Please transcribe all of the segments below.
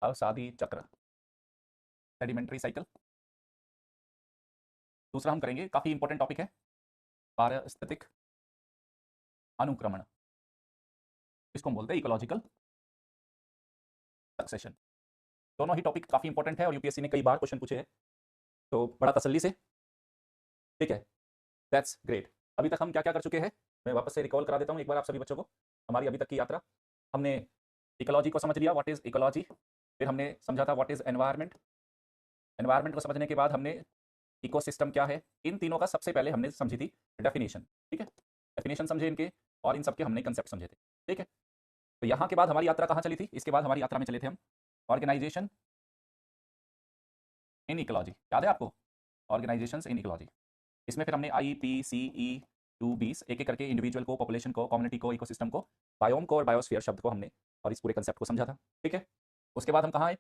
अवसादी चक्र, sedimentary cycle. दूसरा हम करेंगे, काफी इंपॉर्टेंट टॉपिक है, पारिस्थितिक अनुक्रमण। इसको हम बोलते हैं इकोलॉजिकल सक्सेशन। दोनों ही टॉपिक काफी इंपॉर्टेंट है और यूपीएससी ने कई बार क्वेश्चन पूछे हैं, तो बड़ा तसल्ली से। ठीक है, दैट्स ग्रेट। अभी तक हम क्या क्या कर चुके हैं, मैं वापस से रिकॉल करा देता हूँ एक बार आप सभी बच्चों को। हमारी अभी तक की यात्रा, हमने इकोलॉजी को समझ लिया, व्हाट इज इकोलॉजी। फिर हमने समझा था व्हाट इज एनवायरनमेंट। एनवायरनमेंट को समझने के बाद हमने इकोसिस्टम क्या है, इन तीनों का सबसे पहले हमने समझी थी डेफिनेशन। ठीक है, डेफिनेशन समझे इनके, और इन सबके हमने कंसेप्ट समझे थे। ठीक है, तो यहाँ के बाद हमारी यात्रा कहाँ चली थी, इसके बाद हमारी यात्रा में चले थे हम ऑर्गेनाइजेशन इन इकोलॉजी। याद है आपको, ऑर्गेनाइजेशंस इन इकोलॉजी। इसमें फिर हमने IPCE2 20 एक एक करके इंडिविजुअल को, पॉपुलेशन को, कम्युनिटी को, इकोसिस्टम को, बायोम को और बायोस्फीयर शब्द को हमने और इस पूरे कंसेप्ट को समझा था। ठीक है, उसके बाद हम कहाँ आए,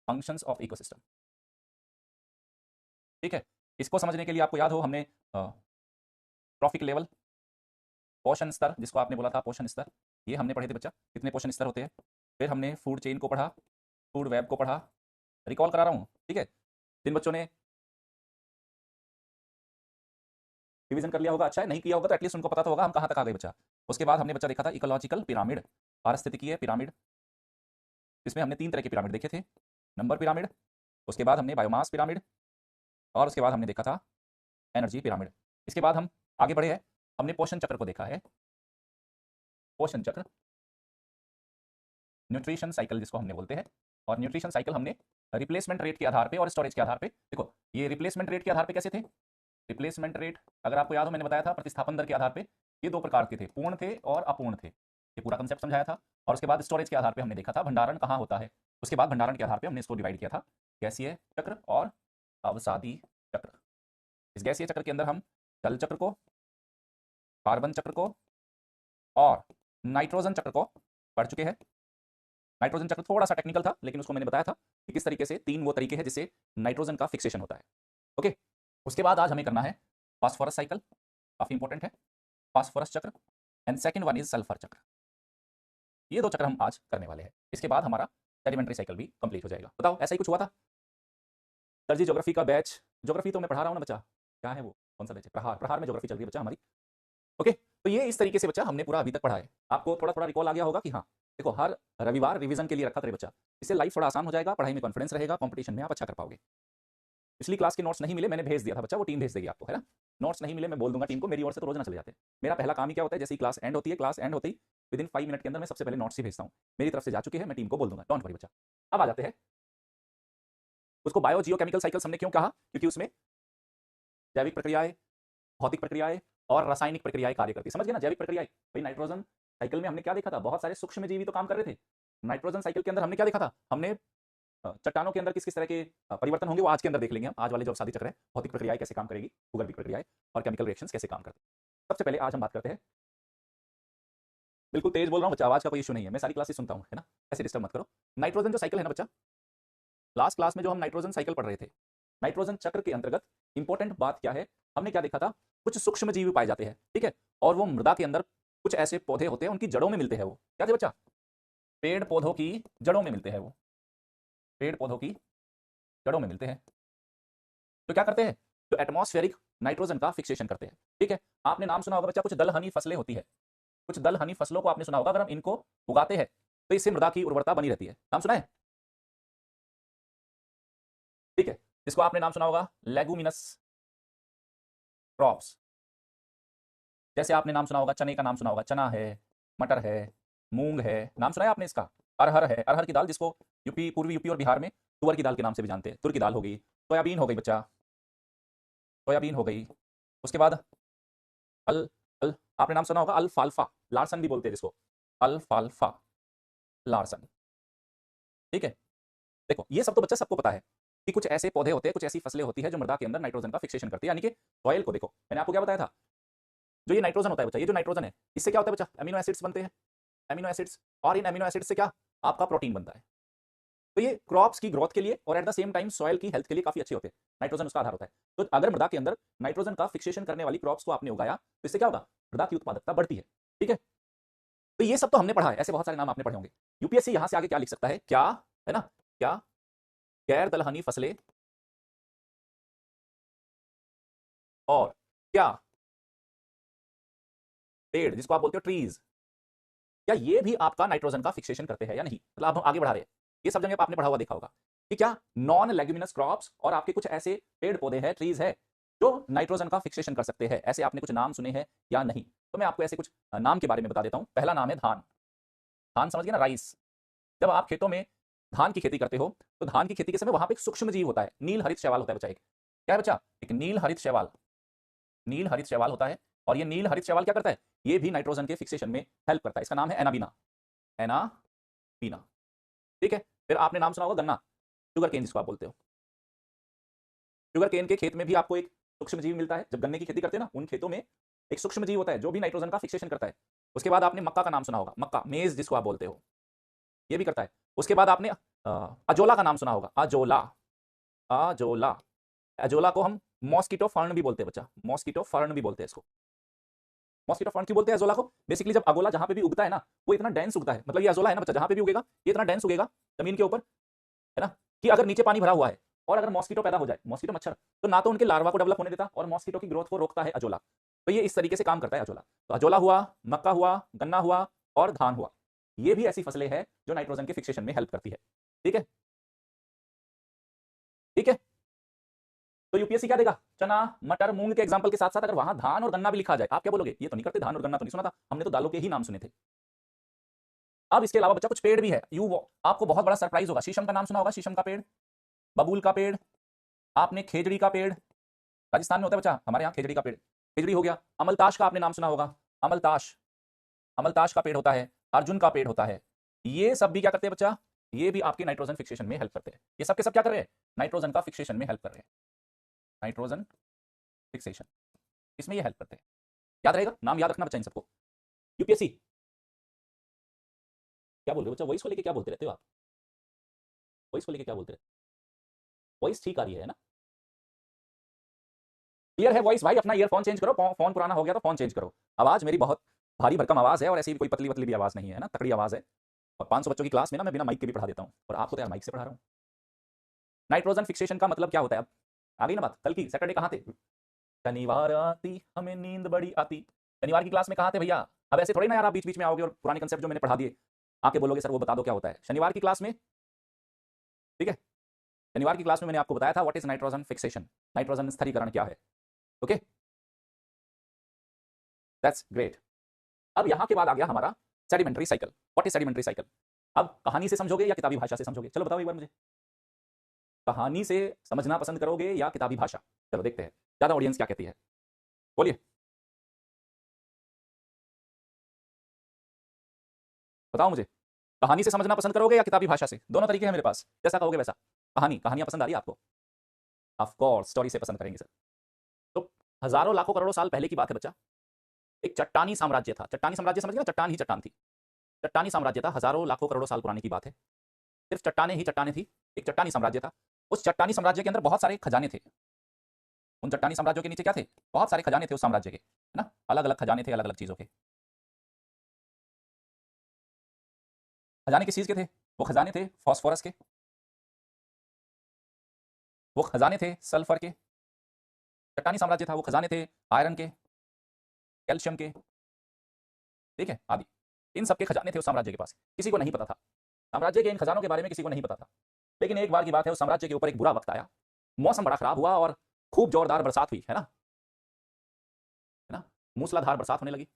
फंक्शंस ऑफ इकोसिस्टम। ठीक है, इसको समझने के लिए आपको याद हो हमने ट्रॉफिक लेवल, पोषण स्तर, जिसको आपने बोला था पोषण स्तर, ये हमने पढ़े थे बच्चा, कितने पोषण स्तर होते हैं। फिर हमने फूड चेन को पढ़ा, फूड वेब को पढ़ा, रिकॉल करा रहा हूँ। ठीक है, जिन बच्चों ने रिवीजन कर लिया होगा अच्छा है, नहीं किया होगा तो एटलीस्ट उनको पता तो होगा हम कहाँ तक आ गए बच्चा। उसके बाद हमने बच्चा देखा था इकोलॉजिकल पिरामिड, पारिस्थितिकीय पिरामिड। इसमें हमने 3 तरह के पिरामिड देखे थे, नंबर पिरामिड, उसके बाद हमने बायोमास पिरामिड, और उसके बाद हमने देखा था एनर्जी पिरामिड। इसके बाद हम आगे बढ़े हैं, हमने पोषण चक्र को देखा है, पोषण चक्र, न्यूट्रिशन साइकिल जिसको हमने बोलते हैं। और न्यूट्रिशन साइकिल हमने रिप्लेसमेंट रेट के आधार पे और स्टोरेज के आधार पे, देखो ये रिप्लेसमेंट रेट के आधार पे कैसे थे, रिप्लेसमेंट रेट अगर आपको याद हो मैंने बताया था प्रतिस्थापन दर के आधार पे, ये 2 प्रकार के थे, पूर्ण थे और अपूर्ण थे, ये पूरा कंसेप्ट समझाया था। और उसके बाद स्टोरेज के आधार पे हमने देखा था भंडारण कहाँ होता है। उसके बाद भंडारण के आधार पे हमने इसको डिवाइड किया था गैसीय चक्र और अवसादी चक्र। इस गैसीय चक्र के अंदर हम जल चक्र को, कार्बन चक्र को और नाइट्रोजन चक्र को पढ़ चुके हैं। नाइट्रोजन चक्र थोड़ा सा टेक्निकल था, लेकिन उसको मैंने बताया था कि किस तरीके से 3 वो तरीके हैं जिससे नाइट्रोजन का फिक्सेशन होता है। ओके, उसके बाद आज हमें करना है फास्फोरस साइकिल, काफी इंपॉर्टेंट है, फास्फोरस चक्र, and second one is sulphur चक्र। ये 2 चक्र हम आज करने वाले हैं। इसके बाद हमारा सेडिमेंट्री साइकिल भी कंप्लीट हो जाएगा। बताओ ऐसा ही कुछ हुआ था सर जी, ज्योग्राफी का बैच, ज्योग्राफी तो मैं पढ़ा रहा हूँ ना बच्चा, क्या है वो, कौन सा बैच है, प्रहार, प्रहार में ज्योग्राफी चल रही है बच्चा हमारी। ओके, तो ये इस तरीके से बच्चा हमने पूरा अभी तक पढ़ा है। आपको थोड़ा थोड़ा रिकॉल आ गया होगा कि हाँ देखो हर रविवार रिवीजन के लिए रखा था बच्चा, इससे लाइफ थोड़ा आसान हो जाएगा, पढ़ाई में कॉन्फिडेंस रहेगा, कंपटीशन में आप अच्छा कर पाओगे। पिछली क्लास के नोट्स नहीं मिले, मैंने भेज दिया था बच्चा, वो टीम भेज देगी आपको, है ना। नोट्स नहीं मिले मैं बोल दूंगा टीम को, मेरी ओर से तो रोज ना चले जाते। मेरा पहला काम ही क्या होता है, जैसे ही क्लास एंड होती है, क्लास एंड होती विदिन 5 मिनट के अंदर मैं सबसे पहले नोट्स ही भेजता हूँ, मेरी तरफ से जा चुके हैं, मैं टीम को बोल दूंगा, डोंट वरी बच्चा। अब आ जाते हैं, उसको बायो जियो केमिकल साइकिल्स हमने क्यों कहा, क्योंकि उसमें जैविक प्रक्रियाएं, भौतिक प्रक्रियाएं और रासायनिक प्रक्रियाएं कार्य करती है। समझ गए ना, जैविक प्रक्रियाएं, भाई नाइट्रोजन साइकिल में हमने क्या देखा था, बहुत सारे सूक्ष्म जीवी तो काम कर रहे थे। नाइट्रोजन साइकिल के अंदर हमने क्या देखा था, हमने चट्टानों के अंदर किस किस तरह के परिवर्तन होंगे वो आज के अंदर देख लेंगे हम, आज वाले जो अवसादी चक्र है, भौतिक प्रक्रियाएं कैसे काम करेगी, भूगर्भिक प्रक्रियाएं और केमिकल रिएक्शंस कैसे काम करते हैं। सबसे पहले आज हम बात करते हैं, बिल्कुल तेज बोल रहा हूँ बच्चा, आवाज का कोई इशू नहीं है, मैं सारी क्लासेस सुनता हूँ, है ना, ऐसे डिस्टर्ब मत करो। नाइट्रोजन जो साइकिल है ना बच्चा, लास्ट क्लास में जो हम नाइट्रोजन साइकिल पढ़ रहे थे, नाइट्रोजन चक्र के अंतर्गत इंपॉर्टेंट बात क्या है, हमने क्या देखा था, कुछ सूक्ष्म जीव पाए जाते हैं, ठीक है, और वो मृदा के अंदर कुछ ऐसे पौधे होते हैं, उनकी जड़ों में मिलते हैं। वो क्या थे बच्चा, पेड़ पौधों की जड़ों में मिलते हैं, वो पेड़ पौधों की जड़ों में मिलते हैं। तो क्या करते हैं, तो एटमॉस्फेरिक नाइट्रोजन का फिक्सेशन करते हैं। ठीक है, आपने नाम सुना होगा बच्चा, कुछ दलहनी फसलें होती है, कुछ दलहनी फसलों को आपने सुना होगा, अगर हम इनको उगाते हैं तो इससे मृदा की उर्वरता बनी रहती है, नाम सुना है। ठीक है, जिसको आपने नाम सुना होगा लेगुमिनस क्रॉप्स, जैसे आपने नाम सुना होगा चने का नाम सुना होगा, चना है, मटर है, मूंग है, नाम सुना है आपने इसका, अरहर है, अरहर की दाल जिसको यूपी, पूर्वी यूपी और बिहार में तुअर की दाल के नाम से भी जानते हैं, तुर की दाल हो गई, सोयाबीन हो गई बच्चा, सोयाबीन हो गई। उसके बाद अल अल आपने नाम सुना होगा अल्फाल्फा, लार्सन भी बोलते हैं जिसको, अल्फाल्फा, लार्सन। ठीक है, देखो ये सब तो बच्चा सबको पता है कि कुछ ऐसे पौधे होते हैं, कुछ ऐसी फसलें होती है जो मृदा के अंदर नाइट्रोजन का फिक्सेशन करती है, यानी कि सॉइल को देखो, मैंने आपको क्या बताया था, जो ये नाइट्रोजन होता है बच्चा, ये जो नाइट्रोजन है इससे क्या होता है बच्चा, अमीनो एसिड्स बनते हैं, अमीनो एसिड्स, और इन अमीनो एसिड्स से क्या, आपका प्रोटीन बनता है। तो ये क्रॉप्स की ग्रोथ के लिए और at the same time soil की हेल्थ के लिए काफी अच्छे होते हैं, नाइट्रोजन उसका आधार होता है। तो अगर मृदा के अंदर नाइट्रोजन का फिक्सेशन करने वाली क्रॉप्स को आपने उगाया तो इससे क्या होगा, मृदा की उत्पादकता बढ़ती है। ठीक है, तो ये सब तो हमने पढ़ा है, ऐसे बहुत सारे नाम आपने पढ़े होंगे। यूपीएससी यहां से आगे क्या लिख सकता है, क्या, है ना, क्या गैर दलहनी फसलें और क्या पेड़, जिसको आप बोलते हो ट्रीज, क्या ये भी आपका नाइट्रोजन का फिक्सेशन करते हैं या नहीं। मतलब आप हम आगे बढ़ा रहे हैं, ये सब जगह आपने पढ़ा हुआ देखा होगा कि क्या नॉन लेग्यूमिनस क्रॉप्स और आपके कुछ ऐसे पेड़ पौधे हैं, ट्रीज है, जो नाइट्रोजन का फिक्सेशन कर सकते हैं। ऐसे आपने कुछ नाम सुने हैं या नहीं? तो मैं आपको ऐसे कुछ नाम के बारे में बता देता हूं। पहला नाम है धान। धान समझ गए ना, राइस। जब आप खेतों में धान की खेती करते हो तो धान की खेती के समय वहां पे एक सूक्ष्म जीव होता है, नील हरित शैवाल होता है बच्चा। एक क्या है बच्चा? एक नील हरित शैवाल, नील हरित शैवाल होता है। और ये नील हरित शैवाल क्या करता है? ये भी नाइट्रोजन के फिक्सेशन में हेल्प करता है। इसका नाम है एनाबीना, एनाबीना। ठीक है। फिर आपने नाम सुना होगा गन्ना, शुगर केन जिसको आप बोलते हो। शुगर केन के खेत में भी आपको एक सूक्ष्म जीव मिलता है। जब गन्ने की खेती करते हैं ना, उन खेतों में एक सूक्ष्म जीव होता है जो भी नाइट्रोजन का फिक्सेशन करता है। उसके बाद आपने मक्का का नाम सुना होगा, मक्का, मेज जिसको आप बोलते हो, ये भी करता है। उसके बाद आपने अजोला का नाम सुना होगा, अजोला, अजोला। अजोला को हम मॉस्किटो फर्न भी बोलते हैं बच्चा, मॉस्किटो फर्न भी बोलते हैं इसको। मॉस्किटो फर्न क्यों बोलते हैं अजोला को? बेसिकली जब अगोला जहां पे भी उगता है ना, वो इतना डेंस उगता है, मतलब ये अजोला है ना बच्चा, जहां पे भी उगेगा ये इतना डेंस उगेगा जमीन के ऊपर, है ना, कि अगर नीचे पानी भरा हुआ है और अगर मॉस्किटो पैदा हो जाए, मॉस्किटो मच्छर, तो ना तो उनके लार्वा को डेवलप होने देता और मॉस्किटो की ग्रोथ को रोकता है अजोला। तो ये इस तरीके से काम करता है अजोला। तो अजोला हुआ, मक्का हुआ, गन्ना हुआ और धान हुआ। ये भी ऐसी फसलें हैं जो नाइट्रोजन के फिक्सेशन में हेल्प करती है। ठीक है, ठीक है। तो यूपीएससी क्या देगा? चना, मटर, मूंग के एग्जाम्पल के साथ साथ अगर वहां धान और गन्ना भी लिखा जाए, आप क्या बोलोगे? ये तो नहीं करते, धान और गन्ना तो नहीं सुना था, हमने तो दालों के ही नाम सुने थे। अब इसके अलावा बच्चा कुछ पेड़ भी है, आपको बहुत बड़ा सरप्राइज होगा। शीशम का नाम सुना होगा, शीशम का पेड़, बबूल का पेड़, आपने खेजड़ी का पेड़, राजस्थान में होता है बच्चा, हमारे यहाँ खेजड़ी का पेड़, खेजड़ी हो गया। अमलताश का आपने नाम सुना होगा, अमलताश, अमलताश का पेड़ होता है, अर्जुन का पेड़ होता है। ये सब भी क्या करते हैं बच्चा? ये भी आपके नाइट्रोजन फिक्सेशन में हेल्प करते हैं। ये सब के सब क्या कर रहे हैं? नाइट्रोजन का फिक्सेशन में हेल्प कर रहे हैं। नाइट्रोजन फिक्सेशन, इसमें ये हेल्प करते हैं। याद रहेगा, नाम याद रखना बच्चा इन सबको। यूपीएससी क्या बोल रहे हो बच्चा? वॉइस को लेके क्या बोलते रहते हो आप? वॉइस को लेके क्या बोलते रहते हो? वॉइस ठीक आ रही है ना? क्लियर है वॉइस भाई? अपना ईयरफोन चेंज करो, फोन पुराना हो गया तो फोन चेंज करो। आवाज मेरी बहुत भारी भरकम आवाज है और ऐसी कोई पतली पतली भी आवाज नहीं है ना, तकड़ी आवाज है। और 500 बच्चों की क्लास में ना मैं बिना माइक के भी पढ़ा देता हूँ, और आपको तो यार माइक से पढ़ा रहा हूँ। नाइट्रोजन फिक्सेशन का मतलब क्या होता है? अब आ गई ना बात। कल की सैटरडे कहाँ थे? शनिवार आती हमें नींद बड़ी आती, शनिवार की क्लास में कहाँ थे भैया? अब ऐसे थोड़ी ना यार आप बीच बीच में आओगे और पुराने कंसेप्ट जो मैंने पढ़ा दिए आके बोलोगे सर वो बता दो क्या होता है शनिवार की क्लास में। ठीक है, शनिवार की क्लास में मैंने आपको बताया था what is nitrogen fixation, nitrogen स्थिरीकरण क्या है। Okay, that's great. अब यहां के बाद आ गया हमारा sedimentary cycle. What is sedimentary cycle? अब कहानी से समझोगे या किताबी भाषा से समझोगे? चलो बताओ एक बार मुझे, कहानी से समझना पसंद करोगे या किताबी भाषा? चलो देखते हैं ज्यादा ऑडियंस क्या कहती है, बोलिए, बताओ मुझे। कहानी से समझना पसंद करोगे या किताबी भाषा से? दोनों तरीके हैं मेरे पास, जैसा कहोगे वैसा। कहानियां पसंद आ रही है आपको? ऑफ कोर्स स्टोरी से पसंद करेंगे सर। तो हजारों लाखों करोड़ों साल पहले की बात है बच्चा। एक चट्टानी साम्राज्य था। चट्टानी साम्राज्य समझ गए ना, चट्टान ही चट्टान थी। चट्टानी साम्राज्य था, हजारों लाखों करोड़ों साल पुराने की बात है। सिर्फ चट्टाने ही चट्टाने थी। एक चट्टानी साम्राज्य था। उस चट्टानी साम्राज्य के अंदर बहुत सारे खजाने थे। उन चट्टानी साम्राज्यों के नीचे क्या थे? बहुत सारे खजाने थे उस साम्राज्य के, है ना, अलग अलग खजाने थे, अलग अलग चीजों के। खजाने किस चीज के थे? वो खजाने थे फॉस्फोरस के, वो खजाने थे सल्फर के। चट्टानी साम्राज्य था, वो खजाने थे आयरन के, कैल्शियम के, ठीक है, आदि। इन सबके खजाने थे उस साम्राज्य के पास, किसी को नहीं पता था। साम्राज्य के इन खजानों के बारे में किसी को नहीं पता था। लेकिन एक बार की बात है, उस साम्राज्य के ऊपर एक बुरा वक्त आया। मौसम बड़ा खराब हुआ और खूब जोरदार बरसात हुई, है ना, मूसलाधार बरसात होने लगी,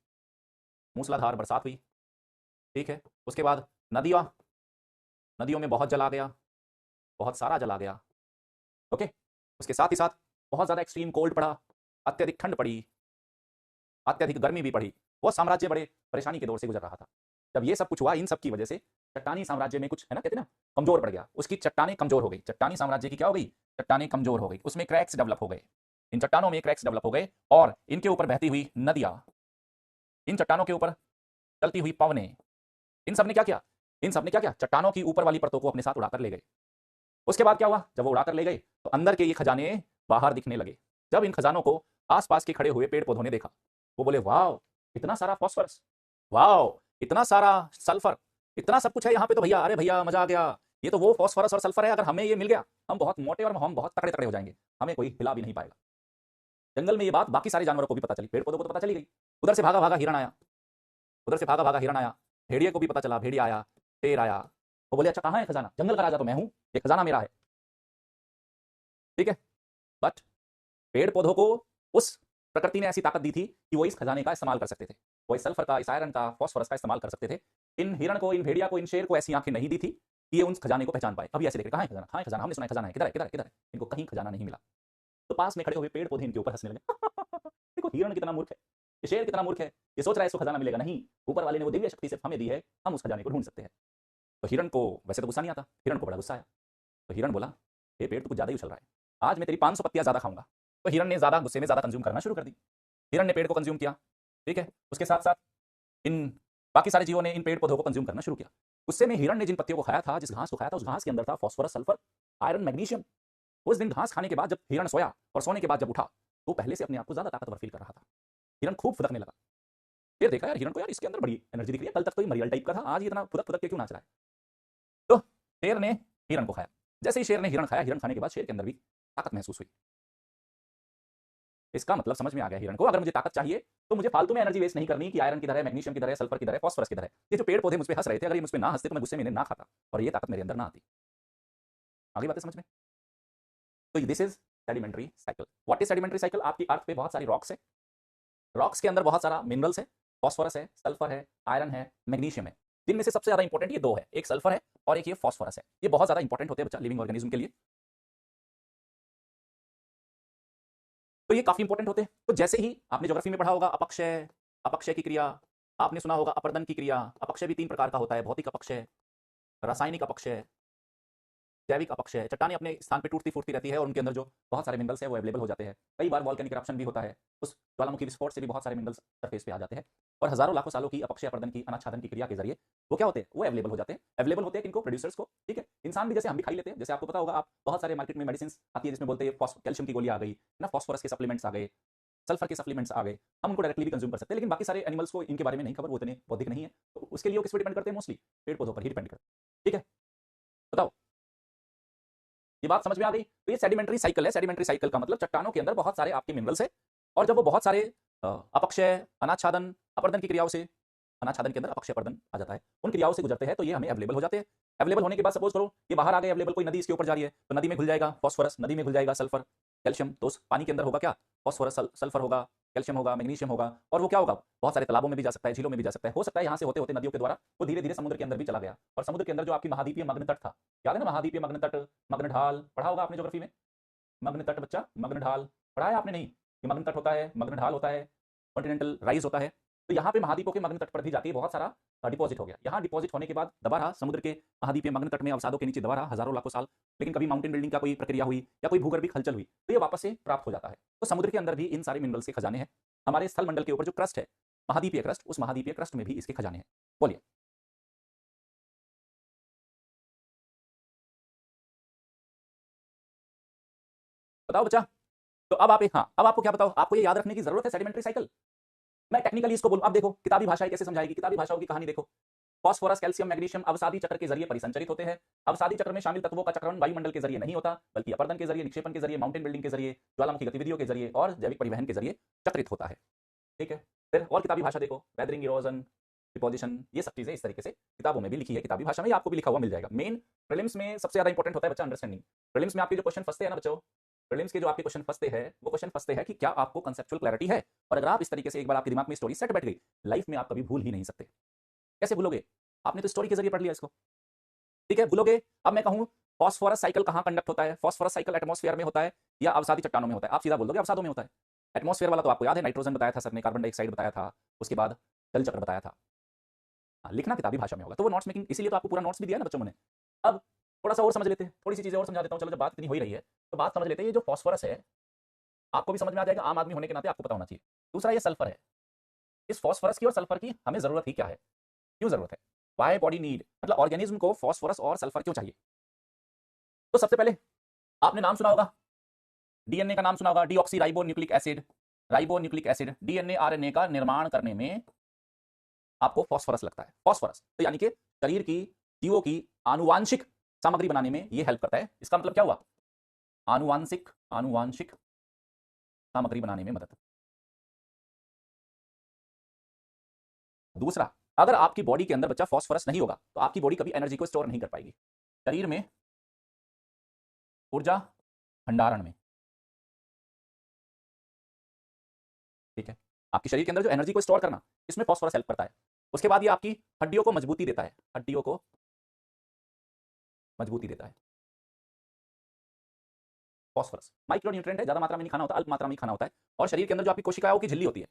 मूसलाधार बरसात हुई। ठीक है, उसके बाद नदियां, नदियों में बहुत जल आ गया, बहुत सारा जल आ गया। ओके, उसके साथ ही साथ बहुत ज्यादा एक्सट्रीम कोल्ड पड़ा, अत्यधिक ठंड पड़ी, अत्यधिक गर्मी भी पड़ी। वो साम्राज्य बड़े परेशानी के दौर से गुजर रहा था। जब ये सब कुछ हुआ, इन सब की वजह से चट्टानी साम्राज्य में कुछ, है ना, कहते हैं ना, कमजोर पड़ गया। उसकी चट्टानें कमजोर हो गई, चट्टानी साम्राज्य की क्या हो गई? चट्टानें कमजोर हो गई, उसमें क्रैक्स डेवलप हो गए। इन चट्टानों में क्रैक्स डेवलप हो गए और इनके ऊपर बहती हुई नदियां, इन चट्टानों के ऊपर चलती हुई पवनें, इन सब ने क्या किया? इन सब ने क्या किया? चट्टानों की ऊपर वाली परतों को अपने साथ उड़ाकर ले गए। उसके बाद क्या हुआ? जब वो उड़ाकर ले गए तो अंदर के ये खजाने बाहर दिखने लगे। जब इन खजानों को आसपास के खड़े हुए पेड़ पौधों ने देखा, वो बोले वाह, इतना सारा फॉस्फोरस, वाह, इतना सारा सल्फर, इतना सब कुछ है यहाँ पे, तो भैया अरे भैया मजा आ गया, ये तो वो फॉस्फोरस और सल्फर है, अगर हमें ये मिल गया हम बहुत मोटे और हम बहुत तकड़े तकड़े हो जाएंगे, हमें कोई हिला भी नहीं पाएगा। जंगल में ये बात बाकी सारे जानवरों को भी पता चली, पेड़ पौधों को तो पता चली गई। उधर से भागा भागा हिरण आया, उधर से भागा भागा हिरण आया, भेड़िए को भी पता चला, भेड़िया आया, शेर आया, वो बोले अच्छा कहाँ है खजाना, जंगल का राजा तो मैं हूँ, ये खजाना मेरा है, ठीक है। बट पेड़ पौधों को उस प्रकृति ने ऐसी ताकत दी थी कि वो इस खजाने का इस्तेमाल कर सकते थे, वो इस सल्फर का, इस आयरन का, फॉस्फोरस का इस्तेमाल कर सकते थे। इन हिरण को, इन भेड़िया को, इन शेर को ऐसी आंखें नहीं दी थी कि ये उस खजाने को पहचान पाए। अभी ऐसे देख, कहाँ है खजाना, कहाँ है खजाना, हमने सुना है खजाना है, किधर है, किधर है, किधर है, इनको कहीं खजाना नहीं मिला। तो पास में खड़े हुए पेड़ पौधे इनके ऊपर हंसने लगे देखो हिरण कितना मूर्ख है, ये शेर कितना मूर्ख है, ये सोच रहा है इसको खजाना मिलेगा, नहीं, ऊपर वाले ने वो दिव्य शक्ति सिर्फ हमें दी है, हम उस खजाने को ढूंढ सकते हैं। तो हिरण को वैसे तो गुस्सा नहीं आता, हिरण को बड़ा गुस्सा आया। तो हिरण बोला ये पेड़ तो कुछ ज़्यादा ही उछल रहा है, आज मैं तेरी 500 पत्तियां ज़्यादा खाऊंगा। तो हिरण ने ज़्यादा गुस्से में ज़्यादा कंज्यूम करना शुरू कर दी, हिरण ने पेड़ को कंज्यूम किया, ठीक है। उसके साथ साथ इन बाकी सारे जीवों ने इन पेड़ पौधों को कंज्यूम करना शुरू किया। गुस्से में हिरण ने जिन पत्तियों को खाया था, जिस घास को खाया था, उस घास के अंदर था फॉस्फोरस, सल्फर, आयरन, मैग्नीशियम। उस दिन घास खाने के बाद जब हिरण सोया और सोने के बाद जब उठा तो पहले से अपने आप को ज़्यादा ताकतवर फील कर रहा था। हिरण खूब फुदकने लगा, फिर देखा यार हिरण को, यार इसके अंदर बड़ी एनर्जी दिख रही है, कल तक तो ये मरियल टाइप का था, आज ये इतना फुदक फुदक के क्यों नाच रहा है। तो शेर ने हिरण को खाया, जैसे ही शेर ने हिरण खाया, हिरण खाने के बाद शेर के अंदर भी ताकत महसूस हुई। इसका मतलब समझ में आ गया हिरण को, अगर मुझे ताकत चाहिए तो मुझे फालतू में एनर्जी वेस्ट नहीं करनी कि आयरन किधर है, मैग्नीशियम किधर है, सल्फर किधर है, फॉस्फोरस किधर है। ये जो पेड़ पौधे मुझ पे हंस रहे थे, अगर ये मुझ पे ना हंसते तो मैं गुस्से में इन्हें ना खाता और ये ताकत मेरे अंदर ना आती। आगे बातें समझ में। तो this is sedimentary cycle. What is sedimentary cycle? आपकी अर्थ पे बहुत सारी रॉक्स है, रॉक्स के अंदर बहुत सारा मिनरल्स है, फॉस्फोरस है, सल्फर है, आयरन है, मैग्नीशियम है। जिनमें से सबसे ज्यादा इंपॉर्टेंट ये दो है, एक सल्फर है और एक ये फॉस्फोरस है। ये बहुत ज्यादा इंपॉर्टेंट होते हैं बच्चा लिविंग ऑर्गेनिज्म के लिए, तो ये काफी इंपॉर्टेंट होते हैं। तो जैसे ही आपने ज्योग्राफी में पढ़ा होगा अपक्षय, अपक्षय की क्रिया, आपने सुना होगा अपर्दन की क्रिया। अपक्षय भी 3 प्रकार का होता है, भौतिक अपक्षय, रासायनिक अपक्षय, जैविक अपक्षय। चट्टानें अपने स्थान पे टूटती फूटती रहती है और उनके अंदर जो बहुत सारे मिनरल्स है वो अवेलेबल हो जाते हैं। कई बार वॉल्केनिक इरप्शन भी होता है, उस ज्वालामुखी विस्फोट से भी बहुत सारे मिनरल्स सरफेस पे आ जाते हैं और हजारों लाखों सालों की अपक्षय अपर्दन की, अनाच्छादन की क्रिया के जरिए वो क्या होते हैं, वो अवेलेबल हो जाते हैं। अवेलेबल होते हैं किनको? प्रोड्यूसर्स को, ठीक है। इंसान भी जैसे हम भी खाई लेते हैं, जैसे आपको पता होगा, आप बहुत सारे मार्केट में मेडिसिन आती है जिसमें बोलते हैं कैल्शियम की गोली आ गई ना, फॉस्फोरस के सप्लीमेंट्स आ गए, सल्फर के सप्लीमेंट्स आ गए, हम उनको डायरेक्टली भी कंज्यूम कर सकते हैं। लेकिन बाकी सारे एनिमल्स को इनके बारे में नहीं खबर, वो इतने बौद्धिक नहीं है, तो उसके लिए वो किस पर डिपेंड करते हैं? मोस्टली पेड़ पौधों पर ही डिपेंड करते हैं, ठीक है। बताओ, ये बात समझ में आ गई? तो ये सेडिमेंट्री साइकिल है। सेडिमेंट्री साइकिल का मतलब चट्टानों के अंदर बहुत सारे आपके मिनरल्स है और जब वो बहुत सारे अपक्षय, अनाच्छादन, अपर्दन की क्रियाओं से, अनाच्छादन के अंदर अपक्षय अपर्दन आ जाता है, उन क्रियाओं से गुजरते हैं तो ये हमें अवेलेबल हो जाते हैं। अवेलेबल होने के बाद सपोज करो ये बाहर आ गए अवेलेबल, कोई नदी इसके ऊपर जा रही है तो नदी में घुल जाएगा फॉस्फोरस, नदी में घुल जाएगा सल्फर, कैल्शियम, तो उस पानी के अंदर होगा क्या? फॉस्फोरस, सल्फर होगा, कैल्शियम होगा, मैग्नीशियम होगा, और वो क्या होगा? बहुत सारे तालाबों में भी जा सकता है, झीलों में भी जा सकता है। हो सकता है यहाँ से होते होते नदियों के द्वारा वो धीरे धीरे समुद्र के अंदर भी चला गया और समुद्र के अंदर जो आपकी महाद्वीपीय मग्न तट था, याद है ना, महाद्वीपीय मग्न तट, मग्न ढाल पढ़ा होगा आपने ज्योग्राफी में। मग्न तट बच्चा, मग्न ढाल पढ़ा है आपने? नहीं, कि मग्न तट होता है, मग्न ढाल होता है, कॉन्टिनेंटल राइज होता है। तो यहाँ पे महाद्वीपों के मग्न तट पर भी जाके बहुत सारा डिपॉजिट हो गया। यहाँ डिपॉजिट होने के बाद दबा रहा समुद्र के महाद्वीपीय मग्न तट में, अवसादों के नीचे दबा रहा हजारों लाखों साल, लेकिन कभी माउंटेन बिल्डिंग का कोई प्रक्रिया हुई या कोई भूगर्भिक हलचल हुई तो ये वापस से प्राप्त हो जाता है। तो समुद्र के अंदर भी इन सारे मिनरल्स के खजाने हैं। हमारे स्थल मंडल के ऊपर जो क्रस्ट है, महाद्वीपीय क्रस्ट, उस महाद्वीपीय क्रस्ट में भी इसके खजाने हैं। बोलिए। बताओ बच्चा। तो अब आप, हाँ, अब आपको क्या बताओ, आपको ये याद रखने की जरूरत है सेडिमेंट्री साइकिल। मैं टेक्निकली इसको बोलूं, अब देखो किताबी भाषा कैसे समझाएगी, किताबी भाषाओं की कहानी देखो। फॉस्फोरस, कैल्शियम, मैग्नीशियम अवसादी चक्र के जरिए परिसंचरित होते हैं। अवसादी चक्र में शामिल तत्वों का चक्रण वायुमंडल के जरिए नहीं होता, बल्कि अपर्दन के जरिए, निक्षेपण के जरिए, माउंटेन बिल्डिंग के जरिए, ज्वालामुखी गतिविधियों के जरिए और जैविक परिवहन के जरिए चक्रित होता है, ठीक है। फिर और किताबी भाषा देखो, वेदरिंग, इरोजन, डिपोजिशन, ये सब चीजें इस तरीके से किताबों में भी लिखी है, किताबी भाषा में आपको भी लिखा हुआ मिल जाएगा। मेन प्रीलिम्स में सबसे ज्यादा इंपॉर्टेंट होता है बच्चा अंडरस्टैंडिंग। प्रीलिम्स में आपके जो क्वेश्चन फंसते हैं ना बच्चों, प्रीलिम्स के जो आपके क्वेश्चन फंसते हैं, वो क्वेश्चन फंसते हैं कि क्या आपको कंसेप्चुअल क्लैरिटी है। और अगर आप इस तरीके से एक बार आपके दिमाग में स्टोरी सेट बैठ गई, लाइफ में आप कभी भूल ही नहीं सकते। कैसे भूलोगे? आपने तो स्टोरी के जरिए पढ़ लिया इसको, ठीक है, भूलोगे। अब मैं कहूं फॉस्फोरस साइकिल कहां कंडक्ट होता है? फॉस्फोरस साइकिल एटमॉस्फेयर में होता है या अवसादी चट्टानों में होता है? आप सीधा बोल दोगे अवसादों में होता है। एटमॉस्फेयर वाला तो आपको याद है, नाइट्रोजन बताया था सर ने, कार्बन डाइऑक्साइड बताया था, उसके बाद जल चक्र बताया था। हाँ, लिखना किताबी भाषा में होगा, तो वो नोट्स मेकिंग, इसीलिए तो आपको पूरा नोट्स भी दिया ना बच्चों ने। अब थोड़ा सा और समझ लेते हैं, थोड़ी सी चीजें और समझा देता हूँ। चलो जब बात इतनी हो ही रही है तो बात समझ लेते हैं। ये जो फॉस्फोरस है आपको भी समझ में आ जाएगा, आम आदमी होने के नाते आपको पता होना चाहिए। दूसरा ये सल्फर है, इस फॉस्फोरस की और सल्फर की हमें जरूरत ही क्या है, क्यों जरूरत है? वाई बॉडी नीड, मतलब ऑर्गेनिज्म को फॉस्फोरस और सल्फर क्यों चाहिए? तो सबसे पहले आपने नाम सुना होगा, डीएनए का नाम सुना होगा, deoxy ribo nucleic acid. Ribo nucleic acid DNA RNA का निर्माण करने में आपको फॉस्फोरस लगता है, फॉस्फोरस। तो यानी कि शरीर की जीवों की आनुवांशिक सामग्री बनाने में ये हेल्प करता है। इसका मतलब क्या हुआ? आनुवांशिक आनुवांशिक सामग्री बनाने में मदद। दूसरा, अगर आपकी बॉडी के अंदर बच्चा फॉस्फोरस नहीं होगा तो आपकी बॉडी कभी एनर्जी को स्टोर नहीं कर पाएगी। शरीर में ऊर्जा भंडारण में, ठीक है, आपके शरीर के अंदर जो एनर्जी को स्टोर करना, इसमें फॉस्फोरस हेल्प करता है। उसके बाद ये आपकी हड्डियों को मजबूती देता है, हड्डियों को मजबूती देता है। फॉस्फोरस माइक्रो न्यूट्रिएंट है, ज्यादा मात्रा में नहीं खाना होता, अल्प मात्रा में खाना होता है। और शरीर के अंदर जो आपकी कोशिकाओं की झिल्ली होती है,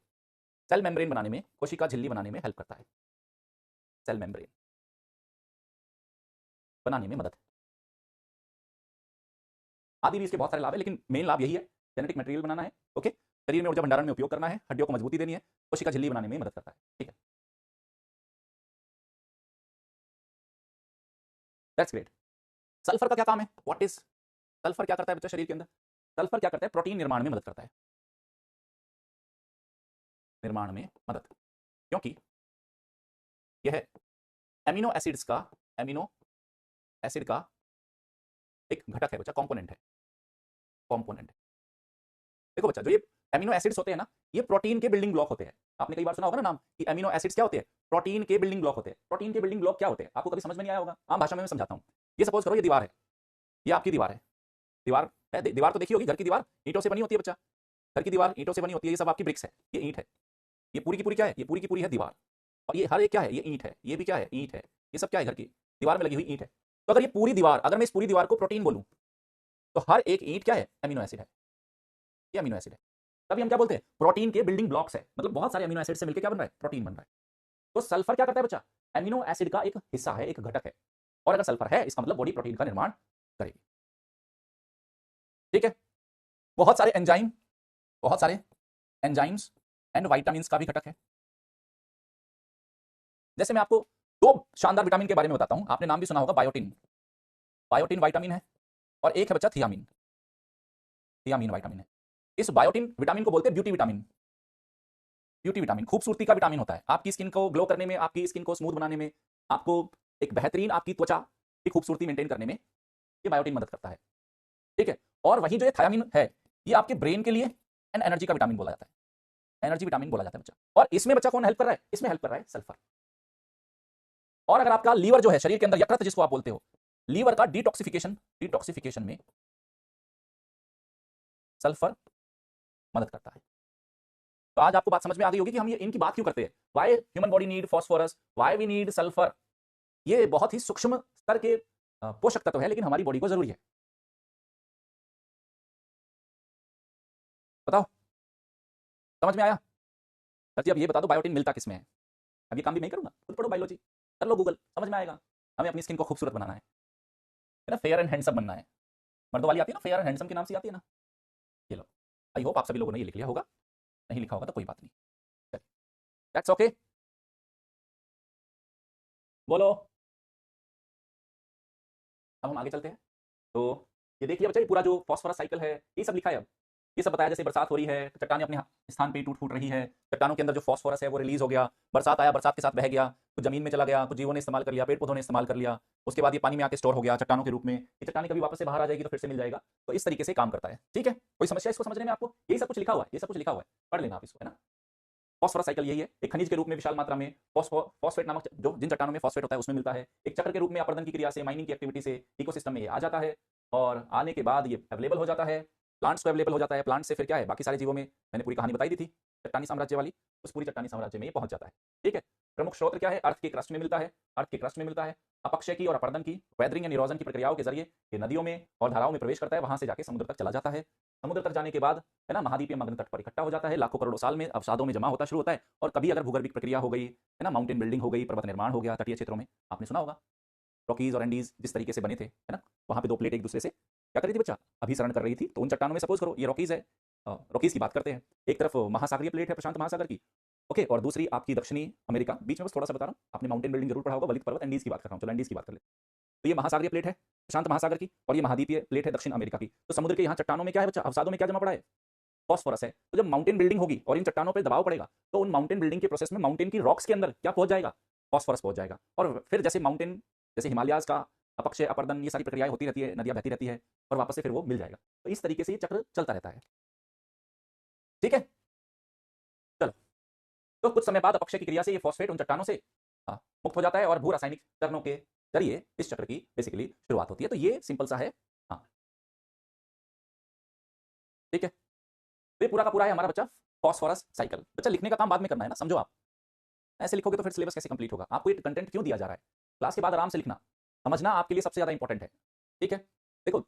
सेल मेम्ब्रेन बनाने में, कोशिका झिल्ली बनाने में हेल्प करता है, सेल मेम्ब्रेन बनाने में मदद है। आदि भी इसके बहुत सारे लाभ है, लेकिन मेन लाभ यही है, जेनेटिक मटेरियल बनाना है, ओके, शरीर में ऊर्जा भंडारण में उपयोग करना है, हड्डियों को मजबूती देनी है, कोशिका झिल्ली बनाने में मदद करता है, ठीक है। That's great. सल्फर का क्या काम है? What is sulphur? क्या करता है बच्चा शरीर के अंदर? सल्फर क्या करता है? प्रोटीन निर्माण में मदद करता है, निर्माण में मदद, क्योंकि यह एमिनो एसिड्स का, एमिनो एसिड का एक घटक है बच्चा, कंपोनेंट है, कंपोनेंट है। देखो बच्चा, जो ये एमिनो एसिड्स होते हैं ना, ये प्रोटीन के बिल्डिंग ब्लॉक होते हैं। आपने कई बार सुना होगा ना नाम कि एमिनो एसिड्स क्या होते हैं? प्रोटीन के बिल्डिंग ब्लॉक होते हैं। प्रोटीन के बिल्डिंग ब्लॉक क्या होते हैं? आपको कभी समझ में नहीं आया होगा, आम भाषा में मैं समझाता हूँ। ये सपोज करो ये दीवार है, ये आपकी दीवार है, दीवार है, दीवार तो देखी होगी, घर की दीवार ईंटों से बनी होती है बच्चा, घर की दीवार ईंटों से बनी होती है, ये सब आपकी ब्रिक्स है, ये ईंट है, ये पूरी की पूरी क्या है? ये पूरी की पूरी है दीवार। और ये हर एक क्या है? ये ईंट है, ये भी क्या है? ईंट है। ये सब क्या है? घर की दीवार में लगी हुई ईंट है। तो अगर ये पूरी दीवार, अगर मैं इस पूरी दीवार को प्रोटीन बोलूं, तो हर एक ईंट क्या है? एमिनो एसिड है, ये अमीनो एसिड है। तभी हम क्या बोलते हैं? प्रोटीन के बिल्डिंग ब्लॉक्स है, मतलब बहुत सारे अमीनो एसिड से मिलकर क्या बन रहा है? प्रोटीन बन रहा है। तो सल्फर क्या करता है बच्चा? एमिनो एसिड का एक हिस्सा है, एक घटक है। और अगर सल्फर है, इसका मतलब बॉडी प्रोटीन का निर्माण करेगी, ठीक है। बहुत सारे एंजाइम, बहुत सारे एंजाइम्स एंड विटामिन्स का भी घटक है। जैसे मैं आपको दो शानदार विटामिन के बारे में बताता हूं, आपने नाम भी सुना होगा, बायोटिन। बायोटिन विटामिन है, और एक है बच्चा थियामिन, थियामिन विटामिन है। इस बायोटिन विटामिन को बोलते हैं ब्यूटी विटामिन। ब्यूटी विटामिन खूबसूरती का विटामिन होता है, आपकी स्किन को ग्लो करने में, आपकी स्किन को स्मूथ बनाने में, आपको एक बेहतरीन आपकी त्वचा की खूबसूरती मेंटेन करने में ये बायोटिन मदद करता है, ठीक है। और वही जो ये थायामिन है, ये आपके ब्रेन के लिए एंड एनर्जी का विटामिन बोला जाता है, एनर्जी विटामिन बोला जाता है बच्चा। और इसमें बच्चा कौन हेल्प कर रहा है? इसमें हेल्प कर रहा है सल्फर। और अगर आपका लीवर जो है शरीर के अंदर, यकृत जिसको आप बोलते हो, लीवर का डिटॉक्सिफिकेशन, डिटॉक्सिफिकेशन में सल्फर मदद करता है। तो आज आपको बात समझ में आ गई होगी कि हम ये इनकी बात क्यों करते हैं, why human body need phosphorus, why we need sulphur. ये बहुत ही सूक्ष्म स्तर के पोषक तत्व है, लेकिन हमारी बॉडी को जरूरी है। बताओ, समझ में आया? सर जी अब ये बता दो, बायोटिन मिलता किसमें है? अब ये काम भी मैं करूंगा, खुद पढ़ो बायोलॉजी, कर लो गूगल, समझ में आएगा। हमें अपनी स्किन को खूबसूरत बनाना है ना, फेयर एंड हैंडसम बनना है। मर्दों वाली आती है ना, फेयर एंड हैंडसम के नाम से आती है ना, ये लो। आई होप आप सभी लोगों ने ये लिख लिया होगा, नहीं लिखा होगा तो कोई बात नहीं, चलिए, दैट्स ओके। बोलो, अब हम आगे चलते हैं। तो ये देखिए बच्चा, ये पूरा जो फॉस्फोरस साइकिल है, ये सब लिखा है। अब ये सब बताया, जैसे बरसात हो रही है, चट्टानें अपने स्थान पे टूट फूट रही है, चट्टानों के अंदर जो फॉस्फोरस है वो रिलीज हो गया, बरसात आया, बरसात के साथ बह गया, कुछ जमीन में चला गया, कुछ जीवों ने इस्तेमाल कर लिया, पेड़ पौधों ने इस्तेमाल कर लिया, उसके बाद ये पानी में आके स्टोर हो गया चट्टानों के रूप में। ये चट्टानें कभी वापस से बाहर आ जाएगी तो फिर से मिल जाएगा। तो इस तरीके से काम करता है, ठीक है। कोई समस्या इसको समझने में आपको? यही सब कुछ लिखा हुआ है, ये सब कुछ लिखा हुआ है, पढ़ लेना आप इसको, है ना। फॉस्फोरस साइकिल यही है, एक खनिज के रूप में विशाल मात्रा में फॉस्फेट नामक, जो जिन चट्टानों में फॉस्फेट होता है उसमें मिलता है, एक चक्र के रूप में अपर्दन की क्रिया से, माइनिंग की एक्टिविटी से इकोसिस्टम में ये आ जाता है, और आने के बाद ये अवेलेबल हो जाता है, प्लांट्स को अवेलेबल हो जाता है, प्लांट से फिर क्या है, बाकी सारे जीवों में, मैंने पूरी कहानी बताई दी थी चट्टानी साम्राज्य वाली, उस पूरी चट्टानी साम्राज्य में ये पहुंच जाता है, ठीक है। प्रमुख स्रोत क्या है? अर्थ के क्रस्ट में मिलता है, अर्थ के क्रस्ट में मिलता है। अपक्षय की और अपर्दन की, वेदरिंग या निरोजन की प्रक्रियाओं के जरिए ये नदियों में और धाराओं में प्रवेश करता है, वहां से जाके समुद्र तक चला जाता है। समुद्र तक जाने के बाद, है ना, महाद्वीपीय मग्न तट पर इकट्ठा हो जाता है, लाखों करोड़ों साल में अवसादों में जमा होता शुरू होता है। और कभी अगर भूगर्भिक प्रक्रिया हो गई, है ना, माउंटेन बिल्डिंग हो गई, पर्वत निर्माण हो गया तटीय क्षेत्रों में, आपने सुना होगा रॉकीज और एंडीज जिस तरीके से बने थे, है ना, वहां पे दो प्लेट एक दूसरे से क्या कर रही थी बच्चा? अभिसरण कर रही थी। तो उन चट्टानों में सपोज करो ये रॉकीज है, रॉकीज की बात करते हैं, एक तरफ महासागरीय प्लेट है प्रशांत महासागर की, ओके, और दूसरी आपकी दक्षिणी अमेरिका। बीच में बस थोड़ा सा बता रहा हूँ, आपने माउंटेन बिल्डिंग जरूर पढ़ा होगा, वलित पर्वत, एंडीज की बात कर रहा हूँ, चलो एंडीज की बात कर ले। तो ये महासागरीय प्लेट है प्रशांत महासागर की, और ये महाद्वीपीय प्लेट है दक्षिण अमेरिका की। तो समुद्र के यहाँ चट्टानों में क्या है बच्चा? अवसादों में क्या जमा पड़ा है? फॉस्फोरस है, तो जब माउंटेन बिल्डिंग होगी और इन चट्टानों पर दबाव पड़ेगा तो उन माउंटेन बिल्डिंग के प्रोसेस में माउंटेन की रॉक्स के अंदर क्या पहुंच जाएगा, फॉस्फोरस पहुंच जाएगा। और फिर जैसे माउंटेन, जैसे हिमालयाज का अपक्षय अपर्दन, ये सारी प्रक्रियाएं होती रहती है, नदियां बहती रहती है और वापस से फिर वो मिल जाएगा। तो इस तरीके से ये चक्र चलता रहता है। ठीक है, चलो। तो कुछ समय बाद अपक्षय की क्रिया से ये फॉस्फेट उन चट्टानों से मुक्त हो जाता है और भू रासायनिक चरणों के जरिए इस चक्र की बेसिकली शुरुआत होती है। तो ये सिंपल सा है। हाँ, ठीक है, तो ये पूरा का पूरा है हमारा बच्चा फॉस्फोरस साइकिल। बच्चा लिखने का काम बाद में करना है ना, समझो। आप ऐसे लिखोगे तो फिर सिलेबस कैसे कंप्लीट होगा? आपको ये कंटेंट क्यों दिया जा रहा है? क्लास के बाद आराम से लिखना, समझना आपके लिए सबसे ज्यादा इंपॉर्टेंट है। ठीक है, देखो,